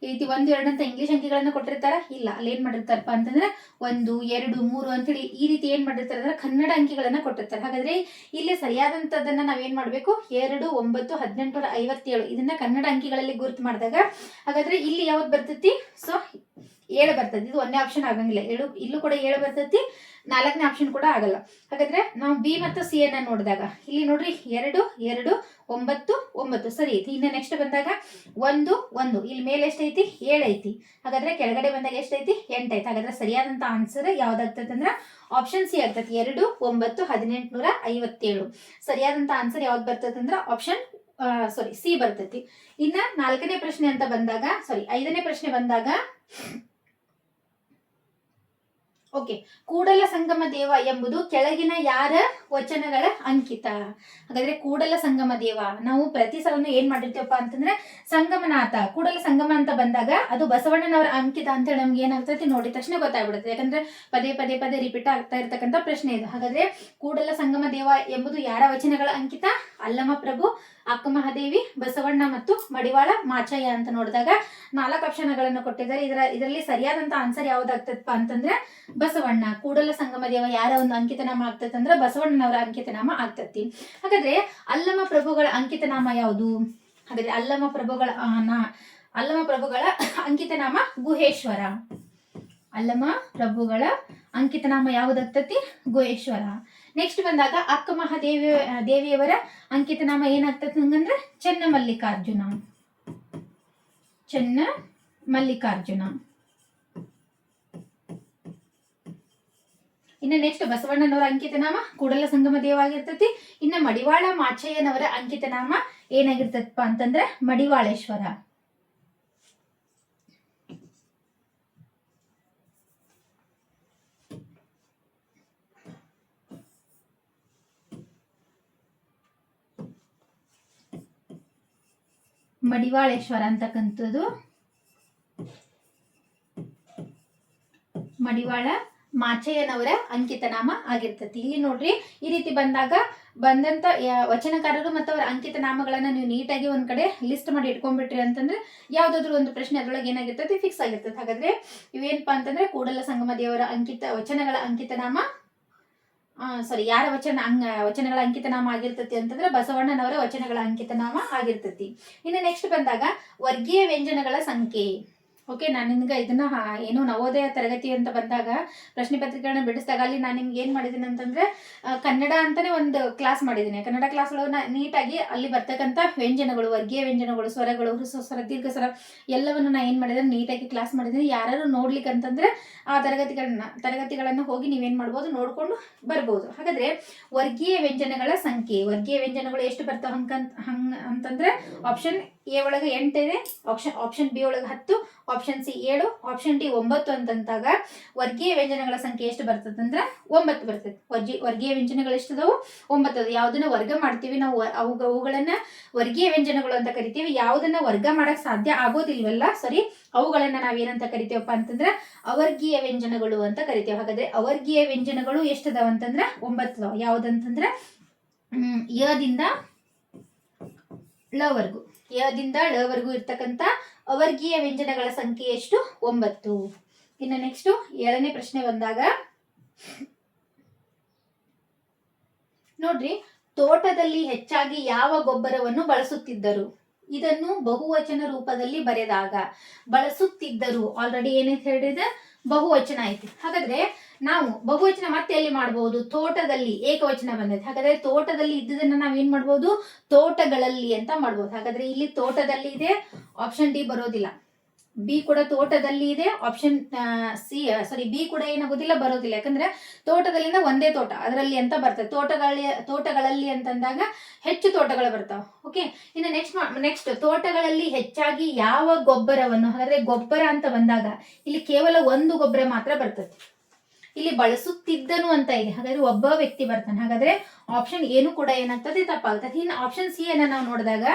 ಈ ರೀತಿ 1, 2 ಅಂತ ಇಂಗ್ಲಿಷ್ ಅಂಕಿಗಳನ್ನ ಕೊಟ್ಟಿರ್ತಾರ, ಇಲ್ಲ ಅಲ್ಲಿ ಏನ್ ಮಾಡಿರ್ತಾರಪ್ಪ ಅಂತಂದ್ರೆ 1, 2, 3 ಅಂತೇಳಿ ಈ ರೀತಿ ಏನ್ ಮಾಡಿರ್ತಾರೆ ಅಂದ್ರೆ ಕನ್ನಡ ಅಂಕಿಗಳನ್ನ ಕೊಟ್ಟಿರ್ತಾರೆ. ಹಾಗಾದ್ರೆ ಇಲ್ಲಿ ಸರಿಯಾದಂತದನ್ನ ನಾವೇನ್ ಮಾಡ್ಬೇಕು, 2, 9, 1857 ಇದನ್ನ ಕನ್ನಡ ಅಂಕಿಗಳಲ್ಲಿ ಗುರುತು ಮಾಡಿದಾಗ ಹಾಗಾದ್ರೆ ಇಲ್ಲಿ ಯಾವ್ದು ಬರ್ತೈತಿ, ಸೊ 7 ಬರ್ತದೆ. ಇದು 1ನೇ ಆಪ್ಷನ್ ಆಗಂಗಿಲ್ಲ, ಇಲ್ಲೂ ಕೂಡ 7 ಬರ್ತೈತಿ, 4ನೇ ಆಪ್ಷನ್ ಕೂಡ ಆಗಲ್ಲ. ಹಾಗಾದ್ರೆ ನಾವು ಬಿ ಮತ್ತು ಸಿ ಅನ್ನ ನೋಡಿದಾಗ ಇಲ್ಲಿ ನೋಡ್ರಿ 2, 2, 9, 9 ಸರಿ ಐತಿ. ಇನ್ನು ನೆಕ್ಸ್ಟ್ ಬಂದಾಗ 1, 1 ಇಲ್ಲಿ ಮೇಲೆ ಎಷ್ಟೈತಿ 7 ಐತಿ. ಹಾಗಾದ್ರೆ ಕೆಳಗಡೆ ಬಂದಾಗ ಎಷ್ಟೈತಿ 8 ಐತಿ. ಹಾಗಾದ್ರೆ ಸರಿಯಾದಂತ ಆನ್ಸರ್ ಯಾವ್ದಾಗ್ತದೆ ಅಂದ್ರೆ ಆಪ್ಷನ್ ಸಿ ಆಗ್ತದೆ, 2, 9, 1857. ಸರಿಯಾದಂತ ಆನ್ಸರ್ ಯಾವ್ದು ಬರ್ತದೆ ಅಂದ್ರೆ ಆಪ್ಷನ್ ಸಿ ಬರ್ತೈತಿ. ಇನ್ನ 4ನೇ ಪ್ರಶ್ನೆ ಅಂತ ಬಂದಾಗ 5ನೇ ಪ್ರಶ್ನೆ ಬಂದಾಗ ಓಕೆ, ಕೂಡಲ ಸಂಗಮ ದೇವ ಎಂಬುದು ಕೆಳಗಿನ ಯಾರ ವಚನಗಳ ಅಂಕಿತ? ಹಾಗಾದ್ರೆ ಕೂಡಲ ಸಂಗಮ ದೇವ ನಾವು ಪ್ರತಿ ಸಲನು ಏನ್ ಮಾಡಿರ್ತೀವಪ್ಪ ಅಂತಂದ್ರೆ ಸಂಗಮನಾಥ, ಕೂಡಲ ಸಂಗಮ ಅಂತ ಬಂದಾಗ ಅದು ಬಸವಣ್ಣನವರ ಅಂಕಿತ ಅಂತ ಹೇಳಿ ನಮ್ಗೆ ಏನಾಗ್ತೈತಿ ನೋಡಿದ ತಕ್ಷಣ ಗೊತ್ತಾಗ್ಬಿಡುತ್ತೆ. ಯಾಕಂದ್ರೆ ಪದೇ ರಿಪೀಟ್ ಆಗ್ತಾ ಇರ್ತಕ್ಕಂಥ ಪ್ರಶ್ನೆ ಇದು. ಹಾಗಾದ್ರೆ ಕೂಡಲ ಸಂಗಮ ದೇವ ಎಂಬುದು ಯಾರ ವಚನಗಳ ಅಂಕಿತ? ಅಲ್ಲಮ ಪ್ರಭು, ಅಕ್ಕ ಮಹಾದೇವಿ, ಬಸವಣ್ಣ ಮತ್ತು ಮಡಿವಾಳ ಮಾಚಯ್ಯ ಅಂತ ನೋಡಿದಾಗ 4 ಆಪ್ಷನ್ಗಳನ್ನು ಕೊಟ್ಟಿದ್ದಾರೆ. ಇದರಲ್ಲಿ ಸರಿಯಾದಂತ ಆನ್ಸರ್ ಯಾವ್ದಾಗ್ತದಪ್ಪ ಅಂತಂದ್ರೆ ಬಸವಣ್ಣ. ಕೂಡಲ ಸಂಗಮ ದೇವ ಯಾರ ಒಂದು ಅಂಕಿತನಾಮ ಆಗ್ತದೆ ಅಂದ್ರೆ ಬಸವಣ್ಣನವರ ಅಂಕಿತನಾಮ ಆಗ್ತತಿ. ಹಾಗಾದ್ರೆ ಅಲ್ಲಮ ಪ್ರಭುಗಳ ಅಂಕಿತನಾಮ ಯಾವುದು? ಹಾಗಾದ್ರೆ ಅಲ್ಲಮ ಪ್ರಭುಗಳ ಅಂಕಿತನಾಮ ಗುಹೇಶ್ವರ. ಅಲ್ಲಮ ಪ್ರಭುಗಳ ಅಂಕಿತನಾಮ ಯಾವುದಾಗ್ತತಿ? ಗುಹೇಶ್ವರ. ನೆಕ್ಸ್ಟ್ ಬಂದಾಗ ಅಕ್ಕ ಮಹಾದೇವಿಯವರ ಅಂಕಿತನಾಮ ಏನಾಗ್ತತಿ ಹಂಗಂದ್ರೆ ಚನ್ನಮಲ್ಲಿಕಾರ್ಜುನ. ಇನ್ನು ನೆಕ್ಸ್ಟ್ ಬಸವಣ್ಣನವರ ಅಂಕಿತನಾಮ ಕೂಡಲ ಸಂಗಮ ದೇವ ಆಗಿರ್ತತಿ. ಇನ್ನ ಮಡಿವಾಳ ಮಾಚಯ್ಯನವರ ಅಂಕಿತನಾಮ ಏನಾಗಿರ್ತದಪ್ಪ ಅಂತಂದ್ರೆ ಮಡಿವಾಳೇಶ್ವರ. ಮಡಿವಾಳೇಶ್ವರ ಅಂತಕ್ಕಂಥದ್ದು ಮಡಿವಾಳ ಮಾಚಯ್ಯನವರ ಅಂಕಿತನಾಮ ಆಗಿರ್ತತಿ. ಇಲ್ಲಿ ನೋಡ್ರಿ ಈ ರೀತಿ ಬಂದಂತ ವಚನಕಾರರು ಮತ್ತು ಅವರ ಅಂಕಿತ ನಾಮಗಳನ್ನ ನೀವು ನೀಟಾಗಿ ಒಂದ್ ಕಡೆ ಲಿಸ್ಟ್ ಮಾಡಿ ಇಟ್ಕೊಂಡ್ಬಿಟ್ರಿ ಅಂತಂದ್ರೆ ಯಾವ್ದಾದ್ರು ಒಂದು ಪ್ರಶ್ನೆ ಅದ್ರೊಳಗೆ ಏನಾಗಿರ್ತದೆ ಫಿಕ್ಸ್ ಆಗಿರ್ತದೆ. ಹಾಗಾದ್ರೆ ಇವೇನಪ್ಪಾ ಅಂತಂದ್ರೆ ಕೂಡಲ ಸಂಗಮ ದೇವರ ವಚನಗಳ ಅಂಕಿತನಾಮ ಯಾರ ವಚನಗಳ ಅಂಕಿತನಾಮ ಆಗಿರ್ತತಿ ಅಂತಂದ್ರೆ ಬಸವಣ್ಣನವರ ವಚನಗಳ ಅಂಕಿತನಾಮ ಆಗಿರ್ತತಿ. ಇನ್ನು ನೆಕ್ಸ್ಟ್ ಬಂದಾಗ ವರ್ಗೀಯ ವ್ಯಂಜನಗಳ ಸಂಖ್ಯೆ. ಓಕೆ, ನಾನು ನಿಮ್ಗೆ ಇದನ್ನ ಏನು ನವೋದಯ ತರಗತಿ ಅಂತ ಬಂದಾಗ ಪ್ರಶ್ನೆ ಪತ್ರಿಕೆಗಳನ್ನ ಬಿಡಿಸಿದಾಗ ಅಲ್ಲಿ ನಾನು ನಿಮ್ಗೆ ಏನು ಮಾಡಿದ್ದೀನಿ ಅಂತಂದ್ರೆ ಕನ್ನಡ ಅಂತಾನೆ ಒಂದು ಕ್ಲಾಸ್ ಮಾಡಿದ್ದೀನಿ. ಕನ್ನಡ ಕ್ಲಾಸ್ ಒಳಗೆ ನೀಟಾಗಿ ಅಲ್ಲಿ ಬರ್ತಕ್ಕಂಥ ವ್ಯಂಜನಗಳು, ವರ್ಗೀಯ ವ್ಯಂಜನಗಳು, ಸ್ವರಗಳು, ಹ್ರಸ್ವ ಸ್ವರ, ದೀರ್ಘ ಸ್ವರ ಎಲ್ಲವನ್ನು ನಾನು ಏನು ಮಾಡಿದ್ದೀನಿ ನೀಟಾಗಿ ಕ್ಲಾಸ್ ಮಾಡಿದ್ದೀನಿ. ಯಾರು ನೋಡ್ಲಿಕ್ಕೆ ಅಂತಂದ್ರೆ ಆ ತರಗತಿಗಳನ್ನು ಹೋಗಿ ನೀವೇನು ಮಾಡ್ಬೋದು ನೋಡ್ಕೊಂಡು ಬರ್ಬೋದು. ಹಾಗಾದ್ರೆ ವರ್ಗೀಯ ವ್ಯಂಜನಗಳ ಸಂಖ್ಯೆ, ವರ್ಗೀಯ ವ್ಯಂಜನಗಳು ಎಷ್ಟು ಬರ್ತಾವ ಅಂತಂದ್ರೆ ಆಪ್ಷನ್ ಎ ಒಳಗೆ 8 ಇದೆ, ಆಪ್ಷನ್ ಬಿ ಒಳಗೆ 10, ಆಪ್ಷನ್ ಸಿ 7, ಆಪ್ಷನ್ ಡಿ 9 ಅಂತಂದಾಗ ವರ್ಗೀಯ ವ್ಯಂಜನಗಳ ಸಂಖ್ಯೆ ಎಷ್ಟು ಬರ್ತದೆ ಅಂದ್ರೆ 9 ಬರ್ತದೆ. ವರ್ಗೀಯ ವ್ಯಂಜನಗಳು ಎಷ್ಟಿದಾವು? 9. ಯಾವುದನ್ನ ವರ್ಗ ಮಾಡ್ತೀವಿ ನಾವು ಅವುಗಳನ್ನ ವರ್ಗೀಯ ವ್ಯಂಜನಗಳು ಅಂತ ಕರಿತೀವಿ. ಯಾವುದನ್ನ ವರ್ಗ ಮಾಡಕ್ ಸಾಧ್ಯ ಆಗೋದಿಲ್ವಲ್ಲ, ಸರಿ, ಅವುಗಳನ್ನ ನಾವೇನಂತ ಕರಿತೇವಪ್ಪ ಅಂತಂದ್ರೆ ಅವರ್ಗೀಯ ವ್ಯಂಜನಗಳು ಅಂತ ಕರಿತೇವೆ. ಹಾಗಾದ್ರೆ ಅವರ್ಗೀಯ ವ್ಯಂಜನಗಳು ಎಷ್ಟದಾವ ಅಂತಂದ್ರೆ 9. ಯಾವುದಂತಂದ್ರೆ ಯದಿಂದ ಲವರೆಗೂ, ಯದಿಂದ ಲವರೆಗೂ ಇರ್ತಕ್ಕಂಥ ಅವರ್ಗೀಯ ವ್ಯಂಜನಗಳ ಸಂಖ್ಯೆ ಎಷ್ಟು? 9. ಇನ್ನು ನೆಕ್ಸ್ಟ್ 7ನೇ ಪ್ರಶ್ನೆ ಬಂದಾಗ ನೋಡ್ರಿ, ತೋಟದಲ್ಲಿ ಹೆಚ್ಚಾಗಿ ಯಾವ ಗೊಬ್ಬರವನ್ನು ಬಳಸುತ್ತಿದ್ದರು? ಇದನ್ನು ಬಹುವಚನ ರೂಪದಲ್ಲಿ ಬರೆದಾಗ ಬಳಸುತ್ತಿದ್ದರು. ಆಲ್ರೆಡಿ ಏನಂತ ಹೇಳಿದ್ರೆ ಬಹುವಚನ ಐತಿ. ಹಾಗಾದ್ರೆ ನಾವು ಬಹುವಚನ ಮತ್ತೆ ಎಲ್ಲಿ ಮಾಡಬಹುದು? ತೋಟದಲ್ಲಿ ಏಕವಚನ ಬಂದೈತೆ. ಹಾಗಾದ್ರೆ ತೋಟದಲ್ಲಿ ಇದ್ದುದನ್ನ ನಾವೇನ್ ಮಾಡ್ಬೋದು? ತೋಟಗಳಲ್ಲಿ ಅಂತ ಮಾಡ್ಬೋದು. ಹಾಗಾದ್ರೆ ಇಲ್ಲಿ ತೋಟದಲ್ಲಿ ಇದೆ, ಆಪ್ಷನ್ ಡಿ ಬರೋದಿಲ್ಲ. ಬಿ ಕೂಡ ತೋಟದಲ್ಲಿ ಇದೆ, ಆಪ್ಷನ್ ಬಿ ಕೂಡ ಏನಾಗೋದಿಲ್ಲ, ಬರೋದಿಲ್ಲ. ಯಾಕಂದ್ರೆ ತೋಟದಲ್ಲಿಂದ ಒಂದೇ ತೋಟ ಅದರಲ್ಲಿ ಅಂತ ಬರ್ತದೆ. ತೋಟಗಳಲ್ಲಿ ಅಂತಂದಾಗ ಹೆಚ್ಚು ತೋಟಗಳು ಬರ್ತಾವ. ಓಕೆ, ಇನ್ನು ನೆಕ್ಸ್ಟ್ ತೋಟಗಳಲ್ಲಿ ಹೆಚ್ಚಾಗಿ ಯಾವ ಗೊಬ್ಬರವನ್ನು, ಹಾಗಾದ್ರೆ ಗೊಬ್ಬರ ಅಂತ ಬಂದಾಗ ಇಲ್ಲಿ ಕೇವಲ ಒಂದು ಗೊಬ್ಬರ ಮಾತ್ರ ಬರ್ತದೆ. ಇಲ್ಲಿ ಬಳಸುತ್ತಿದ್ದನು ಅಂತ ಇದೆ, ಹಾಗಾದ್ರೆ ಒಬ್ಬ ವ್ಯಕ್ತಿ ಬರ್ತಾನೆ. ಹಾಗಾದ್ರೆ ಆಪ್ಷನ್ ಏನು ಕೂಡ ಏನಾಗ್ತದೆ? ತಪ್ಪಾಗ್ತದೆ. ಇನ್ನು ಆಪ್ಷನ್ ಸಿ ಅನ್ನ ನಾವು ನೋಡಿದಾಗ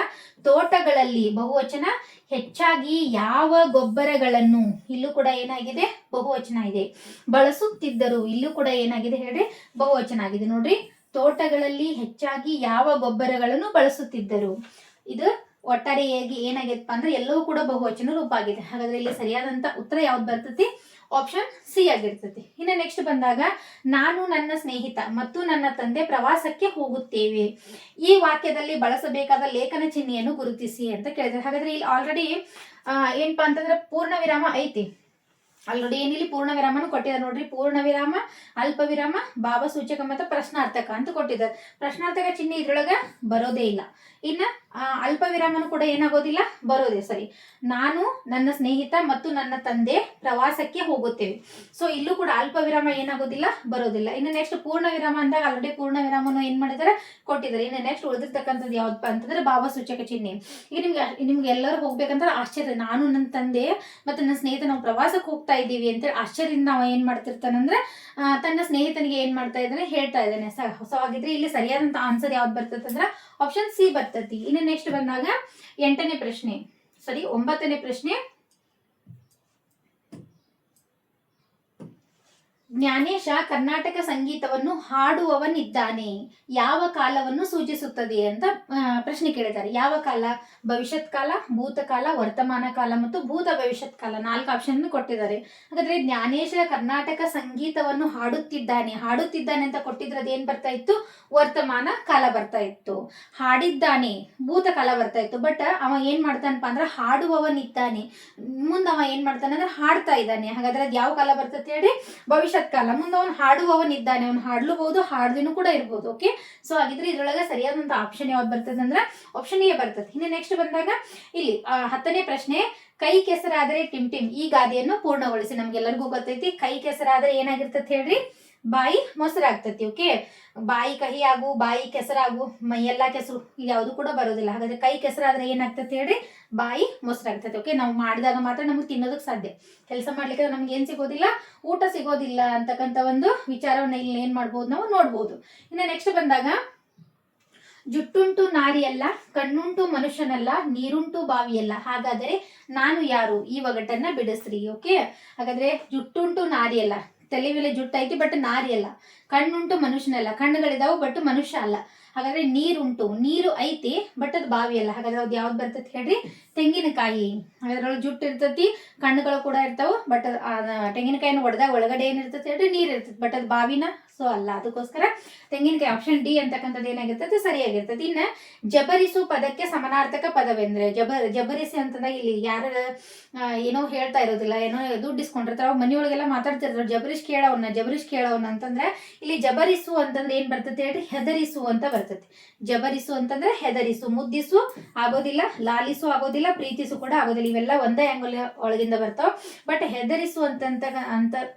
ತೋಟಗಳಲ್ಲಿ ಬಹುವಚನ, ಹೆಚ್ಚಾಗಿ ಯಾವ ಗೊಬ್ಬರಗಳನ್ನು, ಇಲ್ಲೂ ಕೂಡ ಏನಾಗಿದೆ? ಬಹುವಚನ ಇದೆ. ಬಳಸುತ್ತಿದ್ದರು, ಇಲ್ಲೂ ಕೂಡ ಏನಾಗಿದೆ ಹೇಳ್ರಿ? ಬಹುವಚನ ಆಗಿದೆ. ನೋಡ್ರಿ, ತೋಟಗಳಲ್ಲಿ ಹೆಚ್ಚಾಗಿ ಯಾವ ಗೊಬ್ಬರಗಳನ್ನು ಬಳಸುತ್ತಿದ್ದರು. ಇದು ಒಟ್ಟಾರೆಯಾಗಿ ಏನಾಗಿದೆಪ್ಪ ಅಂದ್ರೆ ಎಲ್ಲವೂ ಕೂಡ ಬಹುವಚನ ರೂಪ ಆಗಿದೆ. ಹಾಗಾದ್ರೆ ಇಲ್ಲಿ ಸರಿಯಾದಂತ ಉತ್ತರ ಯಾವ್ದು ಬರ್ತೈತಿ? ಆಪ್ಷನ್ ಸಿ ಆಗಿರ್ತೈತಿ. ಇನ್ನು ನೆಕ್ಸ್ಟ್ ಬಂದಾಗ ನಾನು ನನ್ನ ಸ್ನೇಹಿತ ಮತ್ತು ನನ್ನ ತಂದೆ ಪ್ರವಾಸಕ್ಕೆ ಹೋಗುತ್ತೇವೆ. ಈ ವಾಕ್ಯದಲ್ಲಿ ಬಳಸಬೇಕಾದ ಲೇಖನ ಚಿಹ್ನೆಯನ್ನು ಗುರುತಿಸಿ ಅಂತ ಕೇಳಿದ್ರೆ, ಹಾಗಾದ್ರೆ ಇಲ್ಲಿ ಆಲ್ರೆಡಿ ಏನಪ್ಪಾ ಅಂತಂದ್ರೆ ಪೂರ್ಣ ವಿರಾಮ ಐತಿ. ಆಲ್ರೆಡಿ ಏನಿಲ್ಲಿ ಪೂರ್ಣ ವಿರಾಮನು ಕೊಟ್ಟಿದ್ದಾರೆ. ನೋಡ್ರಿ, ಪೂರ್ಣ ವಿರಾಮ, ಅಲ್ಪ ವಿರಾಮ, ಭಾವಸೂಚಕ ಮತ್ತು ಪ್ರಶ್ನಾರ್ಥಕ ಅಂತ ಕೊಟ್ಟಿದ್ದಾರೆ. ಪ್ರಶ್ನಾರ್ಥಕ ಚಿಹ್ನೆ ಇದ್ರೊಳಗ ಬರೋದೇ ಇಲ್ಲ. ಇನ್ನ ಅಲ್ಪ ವಿರಾಮನು ಕೂಡ ಏನಾಗೋದಿಲ್ಲ, ಬರೋದೇ. ಸರಿ, ನಾನು ನನ್ನ ಸ್ನೇಹಿತ ಮತ್ತು ನನ್ನ ತಂದೆ ಪ್ರವಾಸಕ್ಕೆ ಹೋಗುತ್ತೇವೆ. ಸೊ ಇಲ್ಲೂ ಕೂಡ ಅಲ್ಪ ವಿರಾಮ ಏನಾಗೋದಿಲ್ಲ, ಬರೋದಿಲ್ಲ. ಇನ್ನು ನೆಕ್ಸ್ಟ್ ಪೂರ್ಣ ವಿರಾಮ ಅಂದಾಗ ಆಲ್ರೆಡಿ ಪೂರ್ಣ ವಿರಾಮನು ಏನ್ ಮಾಡಿದ್ದಾರೆ? ಕೊಟ್ಟಿದ್ದಾರೆ. ಇನ್ನು ನೆಕ್ಸ್ಟ್ ಉಳಿದಿರ್ತಕ್ಕಂಥದ್ದು ಯಾವ್ದಪ್ಪ ಅಂತಂದ್ರೆ ಭಾವಸೂಚಕ ಚಿಹ್ನೆ. ಈಗ ನಿಮ್ಗೆ ಎಲ್ಲರೂ ಹೋಗ್ಬೇಕಂದ್ರೆ ಆಶ್ಚರ್ಯ, ನಾನು ನನ್ನ ತಂದೆ ಮತ್ತು ನನ್ನ ಸ್ನೇಹಿತ ನಾವು ಪ್ರವಾಸಕ್ಕೆ ಹೋಗ್ತಾ ಇದ್ದೀವಿ ಅಂತೇಳಿ ಆಶ್ಚರ್ಯದಿಂದ ನಾವು ಏನ್ ಮಾಡ್ತಿರ್ತಾನಂದ್ರೆ ತನ್ನ ಸ್ನೇಹಿತನಿಗೆ ಏನ್ ಮಾಡ್ತಾ ಇದ್ದಾನೆ? ಹೇಳ್ತಾ ಇದ್ದಾನೆ. ಸೊ ಹಾಗಿದ್ರೆ ಇಲ್ಲಿ ಸರಿಯಾದಂತ ಆನ್ಸರ್ ಯಾವ್ದು ಬರ್ತದೆ ಅಂದ್ರೆ ಆಪ್ಷನ್ ಸಿ ಬರ್ತತಿ. ಇನ್ನು ನೆಕ್ಸ್ಟ್ ಬಂದಾಗ 8ನೇ ಪ್ರಶ್ನೆ, 9ನೇ ಪ್ರಶ್ನೆ. ಜ್ಞಾನೇಶ ಕರ್ನಾಟಕ ಸಂಗೀತವನ್ನು ಹಾಡುವವನಿದ್ದಾನೆ, ಯಾವ ಕಾಲವನ್ನು ಸೂಚಿಸುತ್ತದೆ ಅಂತ ಪ್ರಶ್ನೆ ಕೇಳಿದ್ದಾರೆ. ಯಾವ ಕಾಲ? ಭವಿಷ್ಯತ್ ಕಾಲ, ಭೂತಕಾಲ, ವರ್ತಮಾನ ಕಾಲ ಮತ್ತು ಭೂತ ಭವಿಷ್ಯತ್ ಕಾಲ, 4 ಆಪ್ಷನ್ ಕೊಟ್ಟಿದ್ದಾರೆ. ಹಾಗಾದ್ರೆ ಜ್ಞಾನೇಶ ಕರ್ನಾಟಕ ಸಂಗೀತವನ್ನು ಹಾಡುತ್ತಿದ್ದಾನೆ ಅಂತ ಕೊಟ್ಟಿದ್ರೆ ಅದೇನ್ ಬರ್ತಾ ಇತ್ತು? ವರ್ತಮಾನ ಕಾಲ ಬರ್ತಾ ಇತ್ತು. ಹಾಡಿದ್ದಾನೆ ಭೂತಕಾಲ ಬರ್ತಾ ಇತ್ತು. ಬಟ್ ಅವ ಏನ್ ಮಾಡ್ತಾನಪ್ಪ ಅಂದ್ರೆ ಹಾಡುವವನಿದ್ದಾನೆ, ಮುಂದೆ ಅವ ಏನ್ ಮಾಡ್ತಾನೆ ಅಂದ್ರೆ ಹಾಡ್ತಾ ಇದ್ದಾನೆ. ಹಾಗಾದ್ರೆ ಅದ್ ಯಾವ ಕಾಲ ಬರ್ತದೆ ಹೇಳಿ? ಭವಿಷ್ಯತ್ ಕಾಲ. ಮುಂದೆ ಅವನು ಹಾಡುವವನಿದ್ದಾನೆ, ಅವನು ಹಾಡ್ಲೂಬಹುದು, ಹಾಡ್ದಿನೂ ಕೂಡ ಇರ್ಬೋದು. ಓಕೆ, ಸೊ ಹಾಗಿದ್ರೆ ಇದ್ರೊಳಗೆ ಸರಿಯಾದಂತ ಆಪ್ಷನ್ ಯಾವ್ದು ಬರ್ತದೆ ಅಂದ್ರೆ ಆಪ್ಷನ್ ಎ ಬರ್ತದೆ. ಇನ್ನು ನೆಕ್ಸ್ಟ್ ಬಂದಾಗ ಇಲ್ಲಿ 10ನೇ ಪ್ರಶ್ನೆ, ಕೈ ಕೆಸರಾದರೆ ಟಿಮ್ ಟಿಮ್ ಈ ಗಾದೆಯನ್ನು ಪೂರ್ಣಗೊಳಿಸಿ. ನಮ್ಗೆಲ್ಲರಿಗೂ ಗೊತ್ತೈತಿ ಕೈ ಕೆಸರಾದ್ರೆ ಏನಾಗಿರ್ತದೆ ಹೇಳ್ರಿ? ಬಾಯಿ ಮೊಸರಾಗ್ತತಿ. ಓಕೆ, ಬಾಯಿ ಕಹಿ ಆಗು, ಬಾಯಿ ಕೆಸರಾಗು, ಮೈಯೆಲ್ಲಾ ಕೆಸರು, ಯಾವುದು ಕೂಡ ಬರೋದಿಲ್ಲ. ಹಾಗಾದ್ರೆ ಕೈ ಕೆಸರಾದ್ರೆ ಏನಾಗ್ತತಿ ಹೇಳ್ರಿ? ಬಾಯಿ ಮೊಸರಾಗ್ತತಿ. ಓಕೆ, ನಾವು ಮಾಡಿದಾಗ ಮಾತ್ರ ನಮ್ಗೆ ತಿನ್ನೋದಕ್ಕೆ ಸಾಧ್ಯ. ಕೆಲಸ ಮಾಡ್ಲಿಕ್ಕೆ ನಮ್ಗೆ ಏನ್ ಸಿಗೋದಿಲ್ಲ? ಊಟ ಸಿಗೋದಿಲ್ಲ ಅಂತಕ್ಕಂಥ ಒಂದು ವಿಚಾರವನ್ನ ಇಲ್ಲಿ ಏನ್ ಮಾಡ್ಬೋದು? ನಾವು ನೋಡ್ಬೋದು. ಇನ್ನು ನೆಕ್ಸ್ಟ್ ಬಂದಾಗ ಜುಟ್ಟುಂಟು ನಾರಿಯಲ್ಲ, ಕಣ್ಣುಂಟು ಮನುಷ್ಯನಲ್ಲ, ನೀರುಂಟು ಬಾವಿಯಲ್ಲ, ಹಾಗಾದರೆ ನಾನು ಯಾರು? ಈ ಒಗಟನ್ನ ಬಿಡಿಸ್ರಿ. ಓಕೆ, ಹಾಗಾದ್ರೆ ಜುಟ್ಟುಂಟು ನಾರಿಯಲ್ಲ, ತಲೆ ಮೇಲೆ ಜುಟ್ಟು ಐತಿ ಬಟ್ ನಾರಿ ಅಲ್ಲ. ಕಣ್ಣುಂಟು ಮನುಷ್ಯನಲ್ಲ, ಕಣ್ಣುಗಳಿದಾವು ಬಟ್ ಮನುಷ್ಯ ಅಲ್ಲ. ಹಾಗಾದ್ರೆ ನೀರುಂಟು, ನೀರು ಐತಿ ಬಟ್ ಅದು ಬಾವಿ ಅಲ್ಲ. ಹಾಗಾದ್ರೆ ಅದು ಯಾವ್ದು ಬರ್ತೈತಿ ಹೇಳ್ರಿ? ತೆಂಗಿನಕಾಯಿ. ಅದ್ರೊಳಗೆ ಜುಟ್ಟು ಇರ್ತೈತಿ, ಕಣ್ಣುಗಳು ಕೂಡ ಇರ್ತಾವ ಬಟ್ ತೆಂಗಿನಕಾಯಿನ ಒಡೆದಾಗ ಒಳಗಡೆ ಏನಿರ್ತೈತಿ ಹೇಳ್ರಿ? ನೀರ್ ಇರ್ತೈತಿ ಬಟ್ ಅದು ಬಾವಿನ ಸೊ ಅಲ್ಲ, ಅದಕ್ಕೋಸ್ಕರ ತೆಂಗಿನಕಾಯಿ ಆಪ್ಷನ್ ಡಿ ಅಂತಕ್ಕಂಥದ್ದು ಏನಾಗಿರ್ತದೆ ಸರಿಯಾಗಿರ್ತದೆ. ಇನ್ನು ಜಬರಿಸು ಪದಕ್ಕೆ ಸಮಾನಾರ್ಥಕ ಪದವೆಂದ್ರೆ ಜಬರಿಸಿ ಅಂತಂದಾಗ ಇಲ್ಲಿ ಯಾರ ಏನೋ ಹೇಳ್ತಾ ಇರೋದಿಲ್ಲ, ಏನೋ ದುಡ್ಡು ಇಸ್ಕೊಂಡಿರ್ತಾರ, ಮನೆಯೊಳಗೆಲ್ಲ ಮಾತಾಡ್ತಿರ್ತಾರೆ ಜಬರೀಶ್ ಕೇಳವನ್ನ ಅಂತಂದ್ರೆ ಇಲ್ಲಿ ಜಬರಿಸು ಅಂತಂದ್ರೆ ಏನ್ ಬರ್ತದೆ ಹೇಳ್ರಿ, ಹೆದರಿಸು ಅಂತ ಬರ್ತದೆ. ಜಬರಿಸು ಅಂತಂದ್ರೆ ಹೆದರಿಸು, ಮುದ್ದಿಸು ಆಗೋದಿಲ್ಲ, ಲಾಲಿಸು ಆಗೋದಿಲ್ಲ, ಪ್ರೀತಿಸು ಕೂಡ ಆಗೋದಿಲ್ಲ, ಇವೆಲ್ಲ ಒಂದೇ ಆಂಗಲ್ ಒಳಗಿಂದ ಬರ್ತಾವ. ಬಟ್ ಹೆದರಿಸು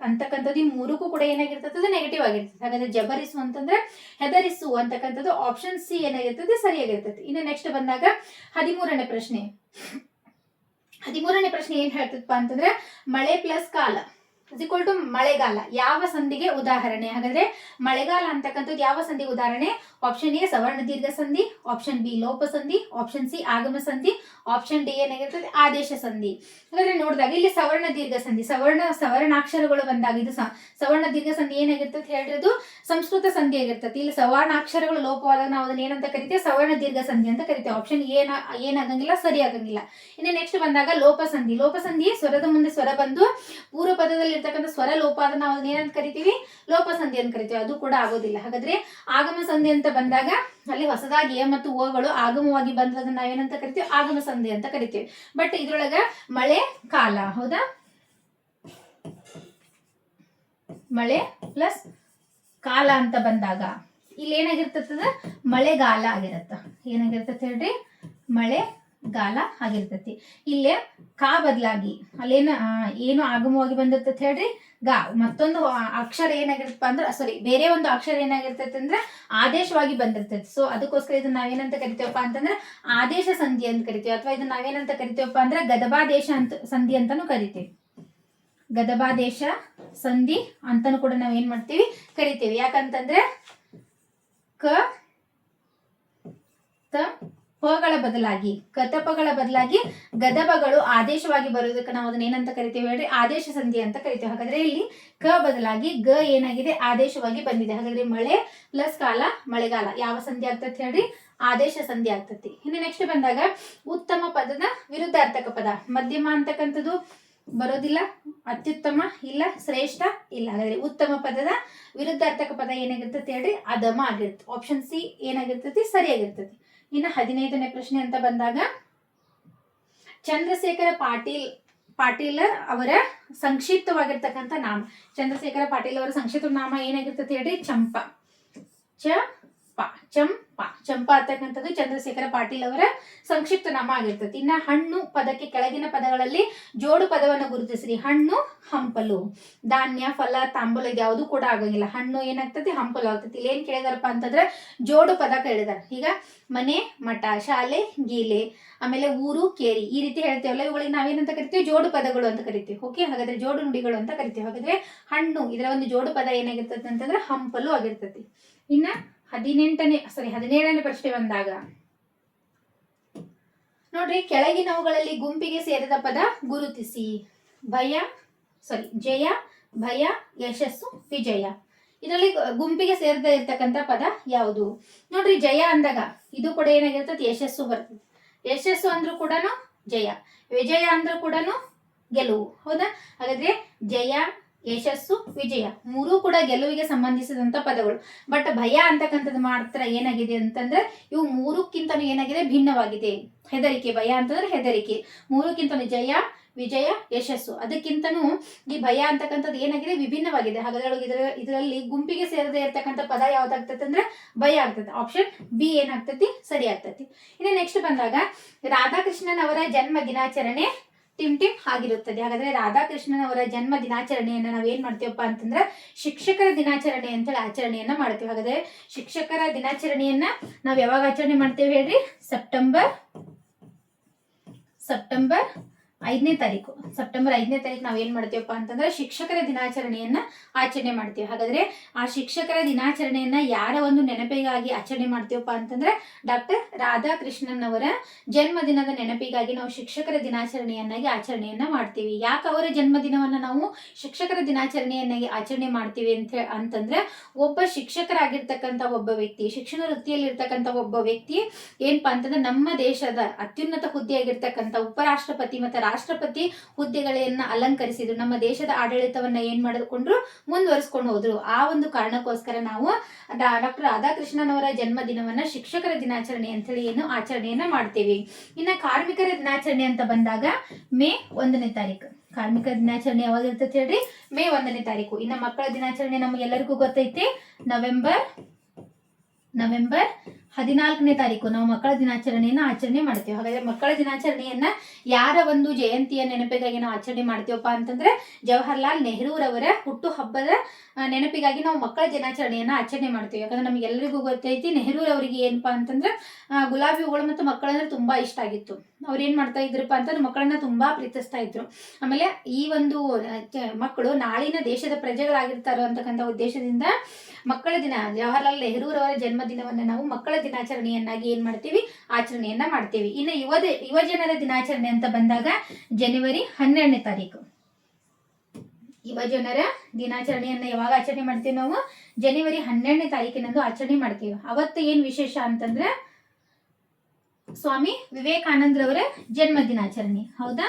ಅಂತಕ್ಕಂಥದ್ದು ಈ ಮೂರಕ್ಕೂ ಕೂಡ ಏನಾಗಿರ್ತದೆ ನೆಗೆಟಿವ್ ಆಗಿರ್ತದೆ. ಹಾಗಾದ್ರೆ ಜಬರಿಸು ಅಂತಂದ್ರೆ ಹೆದರಿಸು ಅಂತಕ್ಕಂಥದ್ದು ಆಪ್ಷನ್ ಸಿ ಏನಾಗಿರ್ತದೆ ಸರಿಯಾಗಿರ್ತದೆ. ಇನ್ನು ನೆಕ್ಸ್ಟ್ ಬಂದಾಗ 13ನೇ ಪ್ರಶ್ನೆ ಏನ್ ಹೇಳ್ತದಪ್ಪ ಅಂತಂದ್ರೆ ಮಳೆ ಪ್ಲಸ್ ಕಾಲ = ಮಳೆಗಾಲ ಯಾವ ಸಂಧಿಗೆ ಉದಾಹರಣೆ? ಹಾಗಾದ್ರೆ ಮಳೆಗಾಲ ಅಂತಕ್ಕಂಥದ್ದು ಯಾವ ಸಂಧಿಗೆ ಉದಾಹರಣೆ? ಆಪ್ಷನ್ ಎ ಸವರ್ಣ ದೀರ್ಘ ಸಂಧಿ, ಆಪ್ಷನ್ ಬಿ ಲೋಪ ಸಂಧಿ, ಆಪ್ಷನ್ ಸಿ ಆಗಮ ಸಂಧಿ, ಆಪ್ಷನ್ ಡಿ ಏನಾಗಿರ್ತದೆ ಆದೇಶ ಸಂಧಿ. ಹಾಗಾದ್ರೆ ನೋಡಿದಾಗ ಇಲ್ಲಿ ಸವರ್ಣ ದೀರ್ಘ ಸಂಧಿ, ಸವರ್ಣಾಕ್ಷರಗಳು ಬಂದಾಗ ಇದು ಸವರ್ಣ ದೀರ್ಘ ಸಂಧಿ ಏನಾಗಿರ್ತದೆ ಹೇಳ್ರಿ, ಸಂಸ್ಕೃತ ಸಂಧಿ ಆಗಿರ್ತದೆ. ಇಲ್ಲಿ ಸವರ್ಣಾಕ್ಷರಗಳು ಲೋಪವಾದಾಗ ನಾವು ಅದನ್ನ ಏನಂತ ಕರಿತೇವೆ, ಸವರ್ಣ ದೀರ್ಘ ಸಂಧಿ ಅಂತ ಕರಿತೇವೆ. ಆಪ್ಷನ್ ಏನಾಗಂಗಿಲ್ಲ, ಸರಿ ಆಗಂಗಿಲ್ಲ. ಇನ್ನು ನೆಕ್ಸ್ಟ್ ಬಂದಾಗ ಲೋಪ ಸಂಧಿ ಸ್ವರದ ಮುಂದೆ ಸ್ವರ ಬಂದು ಪೂರ್ವ ಪದದಲ್ಲಿ ಇರ್ತಕ್ಕಂಥ ಸ್ವರ ಲೋಪ ಆದ ನಾವು ಅದನ್ನ ಏನಂತ ಕರಿತೀವಿ, ಲೋಪ ಸಂಧಿ ಅಂತ ಕರಿತೀವಿ, ಅದು ಕೂಡ ಆಗೋದಿಲ್ಲ. ಹಾಗಾದ್ರೆ ಆಗಮ ಸಂಧಿ ಅಂತ ಬಂದಾಗ ಅಲ್ಲಿ ಹೊಸದಾಗಿ ಎ ಮತ್ತು ಓಗಳು ಆಗಮವಾಗಿ ಬಂದ್ರೆ ನಾವೇನಂತ ಕರಿತೀವಿ, ಆಗಮ ಸಂಧಿ ಅಂತ ಕರಿತೀವಿ. ಬಟ್ ಇದ್ರೊಳಗ ಮಳೆ ಕಾಲ, ಹೌದಾ, ಮಳೆ ಪ್ಲಸ್ ಕಾಲ ಅಂತ ಬಂದಾಗ ಇಲ್ಲಿ ಏನಾಗಿರ್ತದ ಮಳೆಗಾಲ ಆಗಿರತ್ತ. ಏನಾಗಿರ್ತದೆ ಹೇಳ್ರಿ, ಮಳೆಗಾಲ ಆಗಿರ್ತತಿ. ಇಲ್ಲೇ ಕಾ ಬದಲಾಗಿ ಅಲ್ಲೇನ ಏನು ಆಗಮವಾಗಿ ಬಂದಿರ್ತದೆ ಹೇಳ್ರಿ, ಗಾ ಮತ್ತೊಂದು ಅಕ್ಷರ ಏನಾಗಿರ್ತಪ್ಪ ಅಂದ್ರೆ ಬೇರೆ ಒಂದು ಅಕ್ಷರ ಏನಾಗಿರ್ತೈತೆ ಅಂದ್ರೆ ಆದೇಶವಾಗಿ ಬಂದಿರ್ತೈತಿ. ಸೊ ಅದಕ್ಕೋಸ್ಕರ ಇದನ್ನ ನಾವೇನಂತ ಕರಿತೇವಪ್ಪ ಅಂತಂದ್ರೆ ಆದೇಶ ಸಂಧಿ ಅಂತ ಕರಿತೀವಿ, ಅಥವಾ ಇದನ್ನ ನಾವೇನಂತ ಕರಿತೇವಪ್ಪ ಅಂದ್ರೆ ಗದಬಾದೇಶ ಸಂಧಿ ಅಂತಾನು ಕರಿತೀವಿ. ಗದಬಾದೇಶ ಸಂಧಿ ಅಂತಾನು ಕೂಡ ನಾವ್ ಏನ್ ಮಾಡ್ತೀವಿ ಕರಿತೀವಿ. ಯಾಕಂತಂದ್ರೆ ಕ ತ ಪಗಳ ಬದಲಾಗಿ ಕತಪಗಳ ಬದಲಾಗಿ ಗದಬಗಳು ಆದೇಶವಾಗಿ ಬರೋದಕ್ಕೆ ನಾವು ಅದನ್ನ ಏನಂತ ಕರಿತೀವಿ ಹೇಳ್ರಿ, ಆದೇಶ ಸಂಧಿ ಅಂತ ಕರಿತೀವಿ. ಹಾಗಾದ್ರೆ ಇಲ್ಲಿ ಕ ಬದಲಾಗಿ ಗ ಏನಾಗಿದೆ ಆದೇಶವಾಗಿ ಬಂದಿದೆ. ಹಾಗಾದ್ರೆ ಮಳೆ ಪ್ಲಸ್ ಕಾಲ ಮಳೆಗಾಲ ಯಾವ ಸಂಧಿ ಆಗ್ತತಿ ಹೇಳ್ರಿ, ಆದೇಶ ಸಂಧಿ ಆಗ್ತತಿ. ಇನ್ನು ನೆಕ್ಸ್ಟ್ ಬಂದಾಗ ಉತ್ತಮ ಪದದ ವಿರುದ್ಧಾರ್ಥಕ ಪದ, ಮಧ್ಯಮ ಅಂತಕ್ಕಂಥದ್ದು ಬರೋದಿಲ್ಲ, ಅತ್ಯುತ್ತಮ ಇಲ್ಲ, ಶ್ರೇಷ್ಠ ಇಲ್ಲ. ಹಾಗಾದ್ರೆ ಉತ್ತಮ ಪದದ ವಿರುದ್ಧಾರ್ಥಕ ಪದ ಏನಾಗಿರ್ತತಿ ಹೇಳ್ರಿ, ಅಧಮ ಆಗಿರ್ತದೆ. ಆಪ್ಷನ್ ಸಿ ಏನಾಗಿರ್ತತಿ ಸರಿಯಾಗಿರ್ತತಿ. ಇನ್ನು 15ನೇ ಪ್ರಶ್ನೆ ಅಂತ ಬಂದಾಗ ಚಂದ್ರಶೇಖರ ಪಾಟೀಲ್ ಅವರ ಸಂಕ್ಷಿಪ್ತವಾಗಿರ್ತಕ್ಕಂಥ ನಾಮ. ಚಂದ್ರಶೇಖರ ಪಾಟೀಲ್ ಅವರ ಸಂಕ್ಷಿಪ್ತ ನಾಮ ಏನಾಗಿರ್ತತಿ ಹೇಳ್ರಿ, ಚಂಪಾ. ಚಂಪಾ ಅಂತಕ್ಕಂಥದ್ದು ಚಂದ್ರಶೇಖರ ಪಾಟೀಲ್ ಅವರ ಸಂಕ್ಷಿಪ್ತ ನಾಮ ಆಗಿರ್ತತಿ. ಇನ್ನ ಹಣ್ಣು ಪದಕ್ಕೆ ಕೆಳಗಿನ ಪದಗಳಲ್ಲಿ ಜೋಡು ಪದವನ್ನು ಗುರುತಿಸ್ರಿ. ಹಣ್ಣು ಹಂಪಲು, ಧಾನ್ಯ ಫಲ ತಾಂಬೂಲ ಇದು ಯಾವುದು ಕೂಡ ಆಗಂಗಿಲ್ಲ. ಹಣ್ಣು ಏನಾಗ್ತತಿ ಹಂಪಲು ಆಗ್ತತಿ. ಇಲ್ಲಿ ಏನ್ ಕೇಳಿದಾರಪ್ಪ ಅಂತಂದ್ರೆ ಜೋಡು ಪದ ಕೇಳಿದಾರೆ. ಈಗ ಮನೆ ಮಠ, ಶಾಲೆ ಗೀಲೆ, ಆಮೇಲೆ ಊರು ಕೇರಿ, ಈ ರೀತಿ ಹೇಳ್ತೇವಲ್ಲ, ಇವುಗಳಿಗೆ ನಾವೇನಂತ ಕರಿತೀವಿ, ಜೋಡು ಪದಗಳು ಅಂತ ಕರಿತೀವಿ. ಓಕೆ, ಹಾಗಾದ್ರೆ ಜೋಡು ನುಡಿಗಳು ಅಂತ ಕರಿತೀವಿ. ಹಾಗಾದ್ರೆ ಹಣ್ಣು ಇದರ ಒಂದು ಜೋಡು ಪದ ಏನಾಗಿರ್ತತಿ ಅಂತಂದ್ರೆ ಹಂಪಲು ಆಗಿರ್ತತಿ. ಇನ್ನ 17ನೇ ಪ್ರಶ್ನೆ ಬಂದಾಗ ನೋಡ್ರಿ, ಕೆಳಗಿನವುಗಳಲ್ಲಿ ಗುಂಪಿಗೆ ಸೇರಿದ ಪದ ಗುರುತಿಸಿ. ಜಯ, ಭಯ, ಯಶಸ್ಸು, ವಿಜಯ. ಇದರಲ್ಲಿ ಗುಂಪಿಗೆ ಸೇರಿದ ಇರ್ತಕ್ಕಂಥ ಪದ ಯಾವುದು? ನೋಡ್ರಿ, ಜಯ ಅಂದಾಗ ಇದು ಕೂಡ ಏನಾಗಿರ್ತದೆ ಯಶಸ್ಸು ಬರ್ತದೆ. ಯಶಸ್ಸು ಅಂದ್ರೂ ಕೂಡ ಜಯ, ವಿಜಯ ಅಂದ್ರೂ ಕೂಡ ಗೆಲುವು, ಹೌದಾ? ಹಾಗಾದ್ರೆ ಜಯ, ಯಶಸ್ಸು, ವಿಜಯ ಮೂರೂ ಕೂಡ ಗೆಲುವಿಗೆ ಸಂಬಂಧಿಸಿದಂತ ಪದಗಳು. ಬಟ್ ಭಯ ಅಂತಕ್ಕಂಥದ್ದು ಮಾತ್ರ ಏನಾಗಿದೆ ಅಂತಂದ್ರೆ ಇವು ಮೂರಕ್ಕಿಂತನೂ ಏನಾಗಿದೆ ಭಿನ್ನವಾಗಿದೆ. ಹೆದರಿಕೆ, ಭಯ ಅಂತಂದ್ರೆ ಹೆದರಿಕೆ, ಮೂರಕ್ಕಿಂತನೂ ಜಯ, ವಿಜಯ, ಯಶಸ್ಸು ಅದಕ್ಕಿಂತನೂ ಈ ಭಯ ಅಂತಕ್ಕಂಥದ್ದು ಏನಾಗಿದೆ ವಿಭಿನ್ನವಾಗಿದೆ. ಹಾಗಾದ್ರೆ ಇದರಲ್ಲಿ ಗುಂಪಿಗೆ ಸೇರದೇ ಇರ್ತಕ್ಕಂಥ ಪದ ಯಾವ್ದಾಗ್ತದೆ ಅಂದ್ರೆ ಭಯ ಆಗ್ತದೆ. ಆಪ್ಷನ್ ಬಿ ಏನಾಗ್ತತಿ ಸರಿ ಆಗ್ತತಿ. ಇನ್ನು ನೆಕ್ಸ್ಟ್ ಬಂದಾಗ ರಾಧಾಕೃಷ್ಣನ್ ಅವರ ಜನ್ಮ ದಿನಾಚರಣೆ ಟಿಮ್ ಆಗಿರುತ್ತದೆ. ಹಾಗಾದ್ರೆ ರಾಧಾಕೃಷ್ಣನ್ ಅವರ ಜನ್ಮ ದಿನಾಚರಣೆಯನ್ನ ನಾವೇನ್ ಮಾಡ್ತೀವಪ್ಪ ಅಂತಂದ್ರೆ ಶಿಕ್ಷಕರ ದಿನಾಚರಣೆ ಅಂತೇಳಿ ಆಚರಣೆಯನ್ನ ಮಾಡ್ತೀವಿ. ಹಾಗಾದ್ರೆ ಶಿಕ್ಷಕರ ದಿನಾಚರಣೆಯನ್ನ ನಾವ್ ಯಾವಾಗ ಆಚರಣೆ ಮಾಡ್ತೇವೆ ಹೇಳ್ರಿ, ಸೆಪ್ಟೆಂಬರ್ 5ನೇ ತಾರೀಕು. ಸೆಪ್ಟೆಂಬರ್ 5ನೇ ತಾರೀಕು ನಾವ್ ಏನ್ ಮಾಡ್ತೀವಪ್ಪ ಅಂತಂದ್ರೆ ಶಿಕ್ಷಕರ ದಿನಾಚರಣೆಯನ್ನ ಆಚರಣೆ ಮಾಡ್ತೀವಿ. ಹಾಗಾದ್ರೆ ಆ ಶಿಕ್ಷಕರ ದಿನಾಚರಣೆಯನ್ನ ಯಾರ ಒಂದು ನೆನಪಿಗಾಗಿ ಆಚರಣೆ ಮಾಡ್ತೀವಪ್ಪ ಅಂತಂದ್ರೆ ಡಾಕ್ಟರ್ ರಾಧಾಕೃಷ್ಣನ್ ಅವರ ಜನ್ಮದಿನದ ನೆನಪಿಗಾಗಿ ನಾವು ಶಿಕ್ಷಕರ ದಿನಾಚರಣೆಯನ್ನಾಗಿ ಆಚರಣೆಯನ್ನ ಮಾಡ್ತೀವಿ. ಯಾಕೆ ಅವರ ಜನ್ಮದಿನವನ್ನ ನಾವು ಶಿಕ್ಷಕರ ದಿನಾಚರಣೆಯನ್ನಾಗಿ ಆಚರಣೆ ಮಾಡ್ತೀವಿ ಅಂತಂದ್ರೆ ಒಬ್ಬ ಶಿಕ್ಷಕರಾಗಿರ್ತಕ್ಕಂಥ ಒಬ್ಬ ವ್ಯಕ್ತಿ, ಶಿಕ್ಷಣ ವೃತ್ತಿಯಲ್ಲಿ ಇರ್ತಕ್ಕಂಥ ಒಬ್ಬ ವ್ಯಕ್ತಿ ಏನಪ್ಪಾ ಅಂತಂದ್ರೆ ನಮ್ಮ ದೇಶದ ಅತ್ಯುನ್ನತ ಹುದ್ದೆಯಾಗಿರ್ತಕ್ಕಂಥ ಉಪರಾಷ್ಟ್ರಪತಿ ಮತ್ತು ರಾಷ್ಟ್ರಪತಿ ಹುದ್ದೆಗಳನ್ನ ಅಲಂಕರಿಸಿದ್ರು, ನಮ್ಮ ದೇಶದ ಆಡಳಿತವನ್ನ ಏನ್ ಮಾಡಿಕೊಂಡ್ರು, ಮುಂದುವರಿಸ್ಕೊಂಡು ಹೋದ್ರು. ಆ ಒಂದು ಕಾರಣಕ್ಕೋಸ್ಕರ ನಾವು ಡಾಕ್ಟರ್ ರಾಧಾಕೃಷ್ಣನವರ ಜನ್ಮ ದಿನವನ್ನ ಶಿಕ್ಷಕರ ದಿನಾಚರಣೆ ಅಂತ ಹೇಳಿ ಏನು ಆಚರಣೆಯನ್ನ ಮಾಡ್ತೀವಿ. ಇನ್ನ ಕಾರ್ಮಿಕರ ದಿನಾಚರಣೆ ಅಂತ ಬಂದಾಗ ಮೇ 1ನೇ ತಾರೀಕು. ಕಾರ್ಮಿಕರ ದಿನಾಚರಣೆ ಯಾವಾಗ ಇರ್ತೈತೆ ಹೇಳ್ರಿ, ಮೇ 1ನೇ ತಾರೀಕು. ಇನ್ನ ಮಕ್ಕಳ ದಿನಾಚರಣೆ ನಮಗೆಲ್ಲರಿಗೂ ಗೊತ್ತೈತಿ, ನವೆಂಬರ್ 14ನೇ ತಾರೀಕು ನಾವು ಮಕ್ಕಳ ದಿನಾಚರಣೆಯನ್ನ ಆಚರಣೆ ಮಾಡ್ತೀವಿ. ಹಾಗಾದ್ರೆ ಮಕ್ಕಳ ದಿನಾಚರಣೆಯನ್ನ ಯಾರ ಒಂದು ಜಯಂತಿಯ ನೆನಪಿಗಾಗಿ ನಾವು ಆಚರಣೆ ಮಾಡ್ತೀವಪ್ಪ ಅಂತಂದ್ರೆ ಜವಾಹರ್ಲಾಲ್ ನೆಹರೂರವರ ಹುಟ್ಟು ಹಬ್ಬದ ನೆನಪಿಗಾಗಿ ನಾವು ಮಕ್ಕಳ ದಿನಾಚರಣೆಯನ್ನ ಆಚರಣೆ ಮಾಡ್ತೀವಿ. ಯಾಕಂದ್ರೆ ನಮ್ಗೆಲ್ಲರಿಗೂ ಗೊತ್ತೈತಿ, ನೆಹರೂರವರಿಗೆ ಏನಪ್ಪಾ ಅಂತಂದ್ರೆ ಗುಲಾಬಿ ಹೂಗಳು ಮತ್ತು ಮಕ್ಕಳಂದ್ರೆ ತುಂಬಾ ಇಷ್ಟ ಆಗಿತ್ತು. ಅವ್ರು ಏನ್ ಮಾಡ್ತಾ ಇದ್ರಪ್ಪ ಅಂತಂದ್ರೆ ಮಕ್ಕಳನ್ನ ತುಂಬಾ ಪ್ರೀತಿಸ್ತಾ ಇದ್ರು. ಆಮೇಲೆ ಈ ಒಂದು ಮಕ್ಕಳು ನಾಳಿನ ದೇಶದ ಪ್ರಜೆಗಳಾಗಿರ್ತಾರೋ ಅಂತಕ್ಕಂಥ ಉದ್ದೇಶದಿಂದ ಮಕ್ಕಳ ದಿನ, ಜವಾಹರ್ಲಾಲ್ ನೆಹರೂರವರ ಜನ್ಮ ದಿನವನ್ನ ನಾವು ಮಕ್ಕಳ ದಿನಾಚರಣೆಯನ್ನಾಗಿ ಏನ್ ಮಾಡ್ತೀವಿ, ಆಚರಣೆಯನ್ನ ಮಾಡ್ತೀವಿ. ಇನ್ನು ಯುವ ಜನರ ದಿನಾಚರಣೆ ಅಂತ ಬಂದಾಗ ಜನವರಿ 12ನೇ ತಾರೀಕು. ಯುವ ಜನರ ದಿನಾಚರಣೆಯನ್ನ ಯಾವಾಗ ಆಚರಣೆ ಮಾಡ್ತೀವಿ ನಾವು, ಜನವರಿ 12ನೇ ತಾರೀಕಿನಂದು ಆಚರಣೆ ಮಾಡ್ತೀವಿ. ಅವತ್ತು ಏನ್ ವಿಶೇಷ ಅಂತಂದ್ರೆ ಸ್ವಾಮಿ ವಿವೇಕಾನಂದರವರ ಜನ್ಮ ದಿನಾಚರಣೆ. ಹೌದಾ,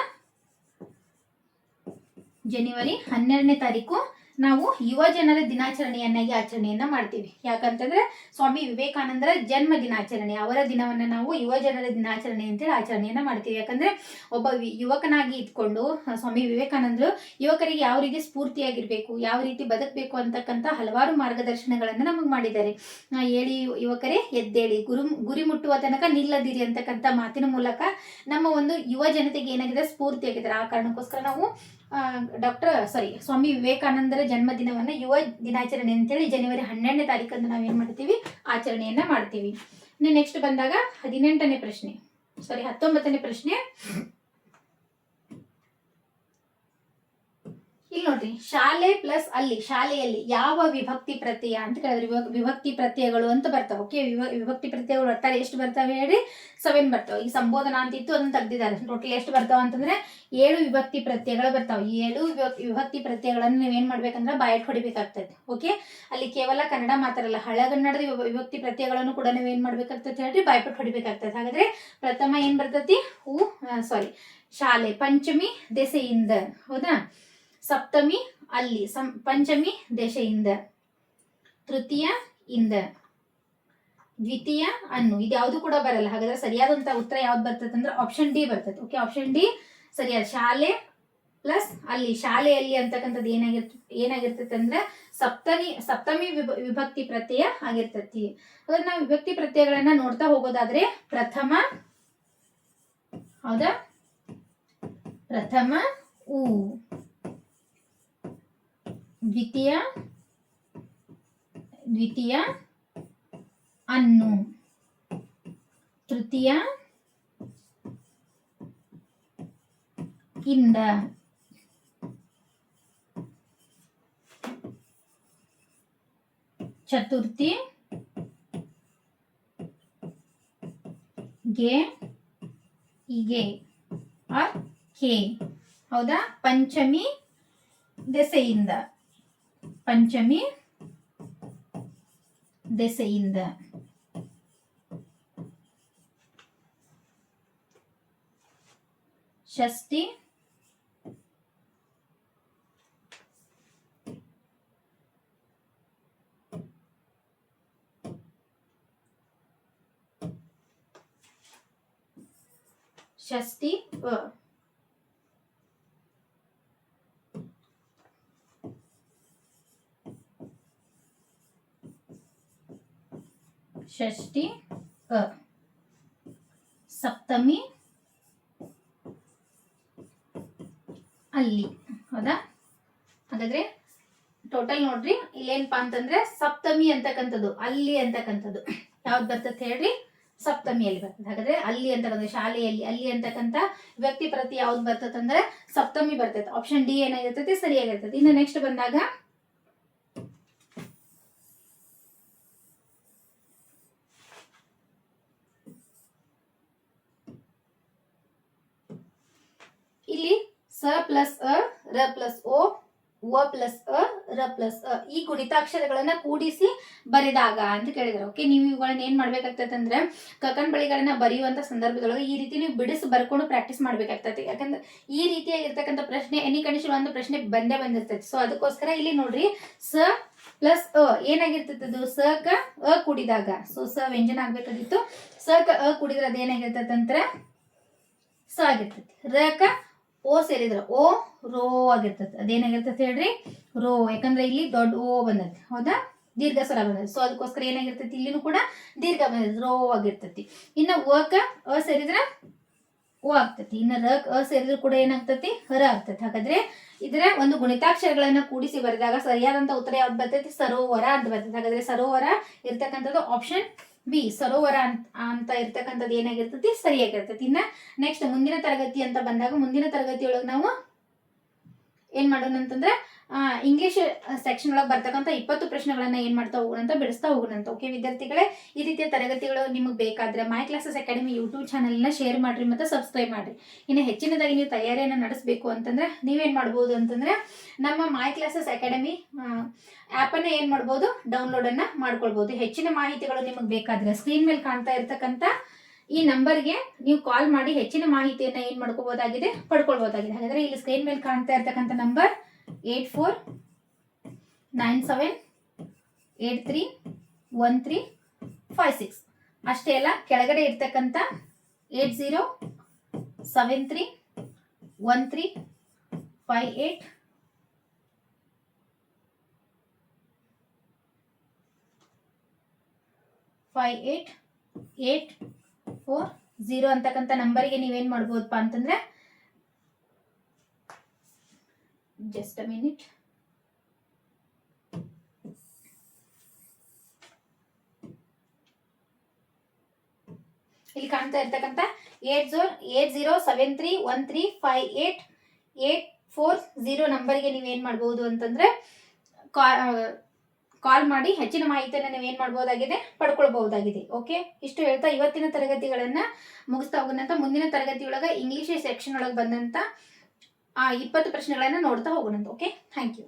ಜನವರಿ 12ನೇ ತಾರೀಕು ನಾವು ಯುವ ಜನರ ದಿನಾಚರಣೆಯನ್ನಾಗಿ ಆಚರಣೆಯನ್ನ ಮಾಡ್ತೀವಿ. ಯಾಕಂತಂದ್ರೆ ಸ್ವಾಮಿ ವಿವೇಕಾನಂದರ ಜನ್ಮ ದಿನಾಚರಣೆ, ಅವರ ದಿನವನ್ನ ನಾವು ಯುವ ಜನರ ದಿನಾಚರಣೆ ಅಂತೇಳಿ ಆಚರಣೆಯನ್ನ ಮಾಡ್ತೀವಿ. ಯಾಕಂದ್ರೆ ಒಬ್ಬ ಯುವಕನಾಗಿ ಇದ್ಕೊಂಡು ಸ್ವಾಮಿ ವಿವೇಕಾನಂದರು ಯುವಕರಿಗೆ ಯಾವ ರೀತಿ ಸ್ಫೂರ್ತಿಯಾಗಿರ್ಬೇಕು, ಯಾವ ರೀತಿ ಬದುಕಬೇಕು ಅಂತಕ್ಕಂಥ ಹಲವಾರು ಮಾರ್ಗದರ್ಶನಗಳನ್ನ ನಮಗೆ ಮಾಡಿದ್ದಾರೆ. ಹೇಳಿ ಯುವಕರೇ ಎದ್ದೇಳಿ, ಗುರಿ ಮುಟ್ಟುವ ತನಕ ನಿಲ್ಲದಿರಿ ಅಂತಕ್ಕಂಥ ಮಾತಿನ ಮೂಲಕ ನಮ್ಮ ಒಂದು ಯುವ ಜನತೆಗೆ ಏನಾಗಿದೆ, ಸ್ಫೂರ್ತಿಯಾಗಿದ್ದಾರೆ. ಆ ಕಾರಣಕ್ಕೋಸ್ಕರ ನಾವು ಸ್ವಾಮಿ ವಿವೇಕಾನಂದರ ಜನ್ಮ ದಿನವನ್ನ ಯುವ ದಿನಾಚರಣೆ ಅಂತೇಳಿ ಜನವರಿ 12ನೇ ತಾರೀಕಂದು ನಾವೇನ್ ಮಾಡ್ತೀವಿ, ಆಚರಣೆಯನ್ನ ಮಾಡ್ತೀವಿ. ನೆಕ್ಸ್ಟ್ ಬಂದಾಗ 19ನೇ ಪ್ರಶ್ನೆ. ಇಲ್ಲಿ ನೋಡ್ರಿ, ಶಾಲೆ ಪ್ಲಸ್ ಅಲ್ಲಿ, ಶಾಲೆಯಲ್ಲಿ ಯಾವ ವಿಭಕ್ತಿ ಪ್ರತ್ಯಯ ಅಂತ ಕೇಳಿದ್ರಿ. ವಿಭಕ್ತಿ ಪ್ರತ್ಯಯಗಳು ಅಂತ ಬರ್ತಾವ. ಓಕೆ, ವಿಭಕ್ತಿ ಪ್ರತ್ಯಯಗಳು ಒಟ್ಟಾರೆ ಎಷ್ಟು ಬರ್ತಾವೆ ಹೇಳ್ರಿ, 7 ಬರ್ತಾವ. ಈಗ ಸಂಬೋಧನಾ ಅಂತ ಇತ್ತು, ಅದನ್ನ ತೆಗ್ದಿದ್ದಾರೆ. ಟೋಟಲ್ ಎಷ್ಟು ಬರ್ತಾವ ಅಂತಂದ್ರೆ 7 ವಿಭಕ್ತಿ ಪ್ರತ್ಯಯಗಳು ಬರ್ತಾವ. 7 ವಿಭಕ್ತಿ ಪ್ರತ್ಯಯಗಳನ್ನು ನೀವೇನ್ ಮಾಡ್ಬೇಕಂದ್ರೆ ಬಾಯಟ್ ಹೊಡಿಬೇಕಾಗ್ತದೆ. ಓಕೆ, ಅಲ್ಲಿ ಕೇವಲ ಕನ್ನಡ ಮಾತ್ರ ಅಲ್ಲ, ಹಳಗನ್ನಡದ ವಿಭಕ್ತಿ ಪ್ರತ್ಯಯಗಳನ್ನು ಕೂಡ ನೀವೇನ್ ಮಾಡ್ಬೇಕಾಗ್ತದೆ ಹೇಳ್ರಿ, ಬಾಯ್ಪಟ್ ಹೊಡಿಬೇಕಾಗ್ತದೆ. ಹಾಗಾದ್ರೆ ಪ್ರಥಮ ಏನ್ ಬರ್ತೈತಿ, ಶಾಲೆ, ಪಂಚಮಿ ದೆಸೆಯಿಂದ. ಹೌದಾ, ಸಪ್ತಮಿ ಅಲ್ಲಿ, ಪಂಚಮಿ ದೆಸೆಯಿಂದ, ತೃತೀಯ ಇಂದ, ದ್ವಿತೀಯ ಅನ್ನು. ಇದು ಯಾವುದು ಕೂಡ ಬರಲ್ಲ. ಹಾಗಾದ್ರೆ ಸರಿಯಾದಂತ ಉತ್ತರ ಯಾವ್ದು ಬರ್ತದೆ ಅಂದ್ರೆ ಆಪ್ಷನ್ ಡಿ ಬರ್ತದೆ. ಓಕೆ, ಆಪ್ಷನ್ ಡಿ ಸರಿಯಾದ. ಶಾಲೆ ಪ್ಲಸ್ ಅಲ್ಲಿ, ಶಾಲೆಯಲ್ಲಿ ಅಂತಕ್ಕಂಥದ್ದು ಏನಾಗಿರ್ತೈತೆ ಅಂದ್ರೆ ಸಪ್ತಮಿ ವಿಭಕ್ತಿ ಪ್ರತ್ಯಯ ಆಗಿರ್ತೈತಿ. ಹಾಗಾದ್ರೆ ನಾವು ವಿಭಕ್ತಿ ಪ್ರತ್ಯಯಗಳನ್ನ ನೋಡ್ತಾ ಹೋಗೋದಾದ್ರೆ ಪ್ರಥಮ, ಹೌದಾ, ಪ್ರಥಮ ಉ, ದ್ವಿತೀಯ ಅನ್ನು, ತೃತೀಯ ಇಂದ, ಚತುರ್ಥಿ ಗೆ, ಹೀಗೆ ಆರ್ ಕೆ. ಹೌದಾ, ಪಂಚಮಿ ದೆಸೆಯಿಂದ, ಪಂಚಮಿ ದೆಸೆಯಿಂದ, ಷಷ್ಠಿ ಷಷ್ಠಿ ಷಷ್ಠಿ ಸಪ್ತಮಿ ಅಲ್ಲಿ. ಹೌದಾ, ಹಾಗಾದ್ರೆ ಟೋಟಲ್ ನೋಡ್ರಿ, ಇಲ್ಲೇನಪ್ಪಾ ಅಂತಂದ್ರೆ ಸಪ್ತಮಿ ಅಂತಕ್ಕಂಥದ್ದು, ಅಲ್ಲಿ ಅಂತಕ್ಕಂಥದ್ದು ಯಾವ್ದು ಬರ್ತದೆ ಹೇಳ್ರಿ, ಸಪ್ತಮಿಯಲ್ಲಿ ಬರ್ತದೆ. ಹಾಗಾದ್ರೆ ಅಲ್ಲಿ ಅಂತಕ್ಕಂಥ, ಶಾಲೆಯಲ್ಲಿ ಅಲ್ಲಿ ಅಂತಕ್ಕಂಥ ವ್ಯಕ್ತಿ ಪ್ರತಿ ಯಾವ್ದು ಬರ್ತದೆ ಅಂದ್ರೆ ಸಪ್ತಮಿ ಬರ್ತೈತೆ. ಆಪ್ಷನ್ ಡಿ ಏನಾಗಿರ್ತೈತಿ, ಸರಿಯಾಗಿರ್ತೈತಿ. ಇನ್ನು ನೆಕ್ಸ್ಟ್ ಬಂದಾಗ ಇಲ್ಲಿ ಸ ಪ್ಲಸ್ ಅ, ರ ಪ್ಲಸ್ ಓ, ವ ಪ್ಲಸ್ ಅ ರ ಪ್ಲಸ್ ಅ ಈ ಗುಣಿತಾಕ್ಷರಗಳನ್ನ ಕೂಡಿಸಿ ಬರೆದಾಗ ಅಂತ ಕೇಳಿದಾರೆ. ಓಕೆ, ನೀವು ಇವುಗಳನ್ನ ಏನ್ ಮಾಡ್ಬೇಕಾಗ್ತದೆ ಅಂದ್ರೆ ಕಕನ್ ಬಳಿಗಳನ್ನ ಬರೆಯುವಂತ ಸಂದರ್ಭದೊಳಗೆ ಈ ರೀತಿ ನೀವು ಬಿಡಿಸಿ ಬರ್ಕೊಂಡು ಪ್ರಾಕ್ಟೀಸ್ ಮಾಡ್ಬೇಕಾಗ್ತದೆ. ಯಾಕಂದ್ರೆ ಈ ರೀತಿಯಾಗಿರ್ತಕ್ಕಂಥ ಪ್ರಶ್ನೆ ಎನಿ ಕಂಡೀಷನ್ ಒಂದು ಪ್ರಶ್ನೆ ಬಂದೇ ಬಂದಿರ್ತೈತಿ. ಸೊ ಅದಕ್ಕೋಸ್ಕರ ಇಲ್ಲಿ ನೋಡ್ರಿ ಸ ಪ್ಲಸ್ ಅ ಏನಾಗಿರ್ತದ, ಸ ಕ ಅ ಕೂಡಿದಾಗ, ಸೊ ಸ ವ್ಯಂಜನ ಆಗ್ಬೇಕಾಗಿತ್ತು, ಸ ಕ ಅ ಕೂಡಿದ್ರೆ ಅದೇನಾಗಿರ್ತದ ಅಂದ್ರೆ ಸ ಆಗಿರ್ತೈತಿ. ರ ಕ ಓ ಸೇರಿದ್ರ ಓ ರೋ ಆಗಿರ್ತದೆ. ಅದೇನಾಗಿರ್ತದೆ ಹೇಳ್ರಿ, ರೋ. ಯಾಕಂದ್ರೆ ಇಲ್ಲಿ ದೊಡ್ಡ ಓ ಬಂದೈತಿ, ಹೌದಾ, ದೀರ್ಘ ಸ್ವರ ಬಂದೈತಿ. ಸೊ ಅದಕ್ಕೋಸ್ಕರ ಏನಾಗಿರ್ತೈತಿ, ಇಲ್ಲಿನೂ ಕೂಡ ದೀರ್ಘ ಬಂದೈತಿ, ರೋ ಆಗಿರ್ತೈತಿ. ಇನ್ನ ವ ಕ ಅ ಸೇರಿದ್ರ ಓ ಆಗ್ತೈತಿ. ಇನ್ನ ರ ಅ ಸೇರಿದ್ರು ಕೂಡ ಏನಾಗ್ತೈತಿ, ರ ಆಗ್ತೈತಿ. ಹಾಗಾದ್ರೆ ಇದರ ಒಂದು ಗುಣಿತಾಕ್ಷರಗಳನ್ನ ಕೂಡಿಸಿ ಬರೆದಾಗ ಸರಿಯಾದಂತ ಉತ್ತರ ಯಾವ್ದು ಬರ್ತೈತಿ, ಸರೋವರ ಅಂತ ಬರ್ತೈತಿ. ಹಾಗಾದ್ರೆ ಸರೋವರ ಇರ್ತಕ್ಕಂಥದ್ದು ಆಪ್ಷನ್ ಬಿ, ಸರೋವರ ಅಂತ ಇರ್ತಕ್ಕಂಥದ್ದು ಏನಾಗಿರ್ತೈತಿ, ಸರಿಯಾಗಿರ್ತೈತಿ. ಇನ್ನ ನೆಕ್ಸ್ಟ್ ಮುಂದಿನ ತರಗತಿ ಅಂತ ಬಂದಾಗ ಮುಂದಿನ ತರಗತಿಯೊಳಗೆ ನಾವು ಏನ್ ಮಾಡೋಣ ಅಂತಂದ್ರೆ ಇಂಗ್ಲಿಷ್ ಸೆಕ್ಷನ್ ಒಳಗೆ ಬರ್ತಕ್ಕಂಥ 20 ಪ್ರಶ್ನೆಗಳನ್ನ ಏನ್ ಮಾಡ್ತಾ ಹೋಗೋಣಂತ, ಬಿಡಿಸ್ತಾ ಹೋಗೋಣಂತ. ಓಕೆ ವಿದ್ಯಾರ್ಥಿಗಳೇ, ಈ ರೀತಿಯ ತರಗತಿಗಳು ನಿಮಗೆ ಬೇಕಾದ್ರೆ ಮೈ ಕ್ಲಾಸಸ್ ಅಕಾಡೆಮಿ ಯೂಟ್ಯೂಬ್ ಚಾನಲ್ನ ಶೇರ್ ಮಾಡ್ರಿ ಮತ್ತೆ ಸಬ್ಸ್ಕ್ರೈಬ್ ಮಾಡ್ರಿ. ಇನ್ನು ಹೆಚ್ಚಿನದಾಗಿ ನೀವು ತಯಾರಿಯನ್ನು ನಡೆಸಬೇಕು ಅಂತಂದ್ರೆ ನೀವೇನ್ ಮಾಡ್ಬೋದು ಅಂತಂದ್ರೆ ನಮ್ಮ ಮೈ ಕ್ಲಾಸಸ್ ಅಕಾಡೆಮಿ ಆ್ಯಪನ್ನು ಏನ್ ಮಾಡ್ಬೋದು, ಡೌನ್ಲೋಡ್ ಅನ್ನ ಮಾಡ್ಕೊಳ್ಬಹುದು. ಹೆಚ್ಚಿನ ಮಾಹಿತಿಗಳು ನಿಮಗೆ ಬೇಕಾದ್ರೆ ಸ್ಕ್ರೀನ್ ಮೇಲೆ ಕಾಣ್ತಾ ಇರ್ತಕ್ಕಂಥ ಈ ನಂಬರ್ಗೆ ನೀವು ಕಾಲ್ ಮಾಡಿ ಹೆಚ್ಚಿನ ಮಾಹಿತಿಯನ್ನ ಏನ್ ಮಾಡ್ಕೋಬಹುದಾಗಿದೆ, ಪಡ್ಕೊಳ್ಬಹುದಾಗಿದೆ. ಹಾಗಾದ್ರೆ ಇಲ್ಲಿ ಸ್ಕ್ರೀನ್ ಮೇಲೆ ಕಾಣ್ತಾ ಇರ್ತಕ್ಕಂಥ ನಂಬರ್ 8497831356 ಅಷ್ಟೇ ಅಲ್ಲ, ಕೆಳಗಡೆ ಇರ್ತಕ್ಕಂಥ 8073585840 ಅಂತಕ್ಕಂಥ ನಂಬರಿಗೆ ನೀವೇನ್ ಮಾಡ್ಬೋದಪ್ಪ ಅಂತಂದ್ರೆ, ಜಸ್ಟ್ ಅ ಮಿನಿಟ್, ಇಲ್ಲಿ ಕಾಣ್ತಾ ಇರ್ತಕ್ಕಂಥ 807313584840 ನಂಬರ್ಗೆ ನೀವೇನ್ ಮಾಡ್ಬೋದು ಅಂತಂದ್ರೆ ಕಾಲ್ ಮಾಡಿ ಹೆಚ್ಚಿನ ಮಾಹಿತಿಯನ್ನು ನೀವೇನ್ ಮಾಡಬಹುದಾಗಿದೆ, ಪಡ್ಕೊಳ್ಬಹುದಾಗಿದೆ. ಓಕೆ, ಇಷ್ಟು ಹೇಳ್ತಾ ಇವತ್ತಿನ ತರಗತಿಗಳನ್ನ ಮುಗಿಸ್ತಾ ಹೋಗೋಣಂತ. ಮುಂದಿನ ತರಗತಿಯೊಳಗ ಇಂಗ್ಲಿಷ್ ಸೆಕ್ಷನ್ ಒಳಗೆ ಬಂದಂತ 20 ಪ್ರಶ್ನೆಗಳನ್ನ ನೋಡ್ತಾ ಹೋಗೋಣಂತ. Okay, thank you.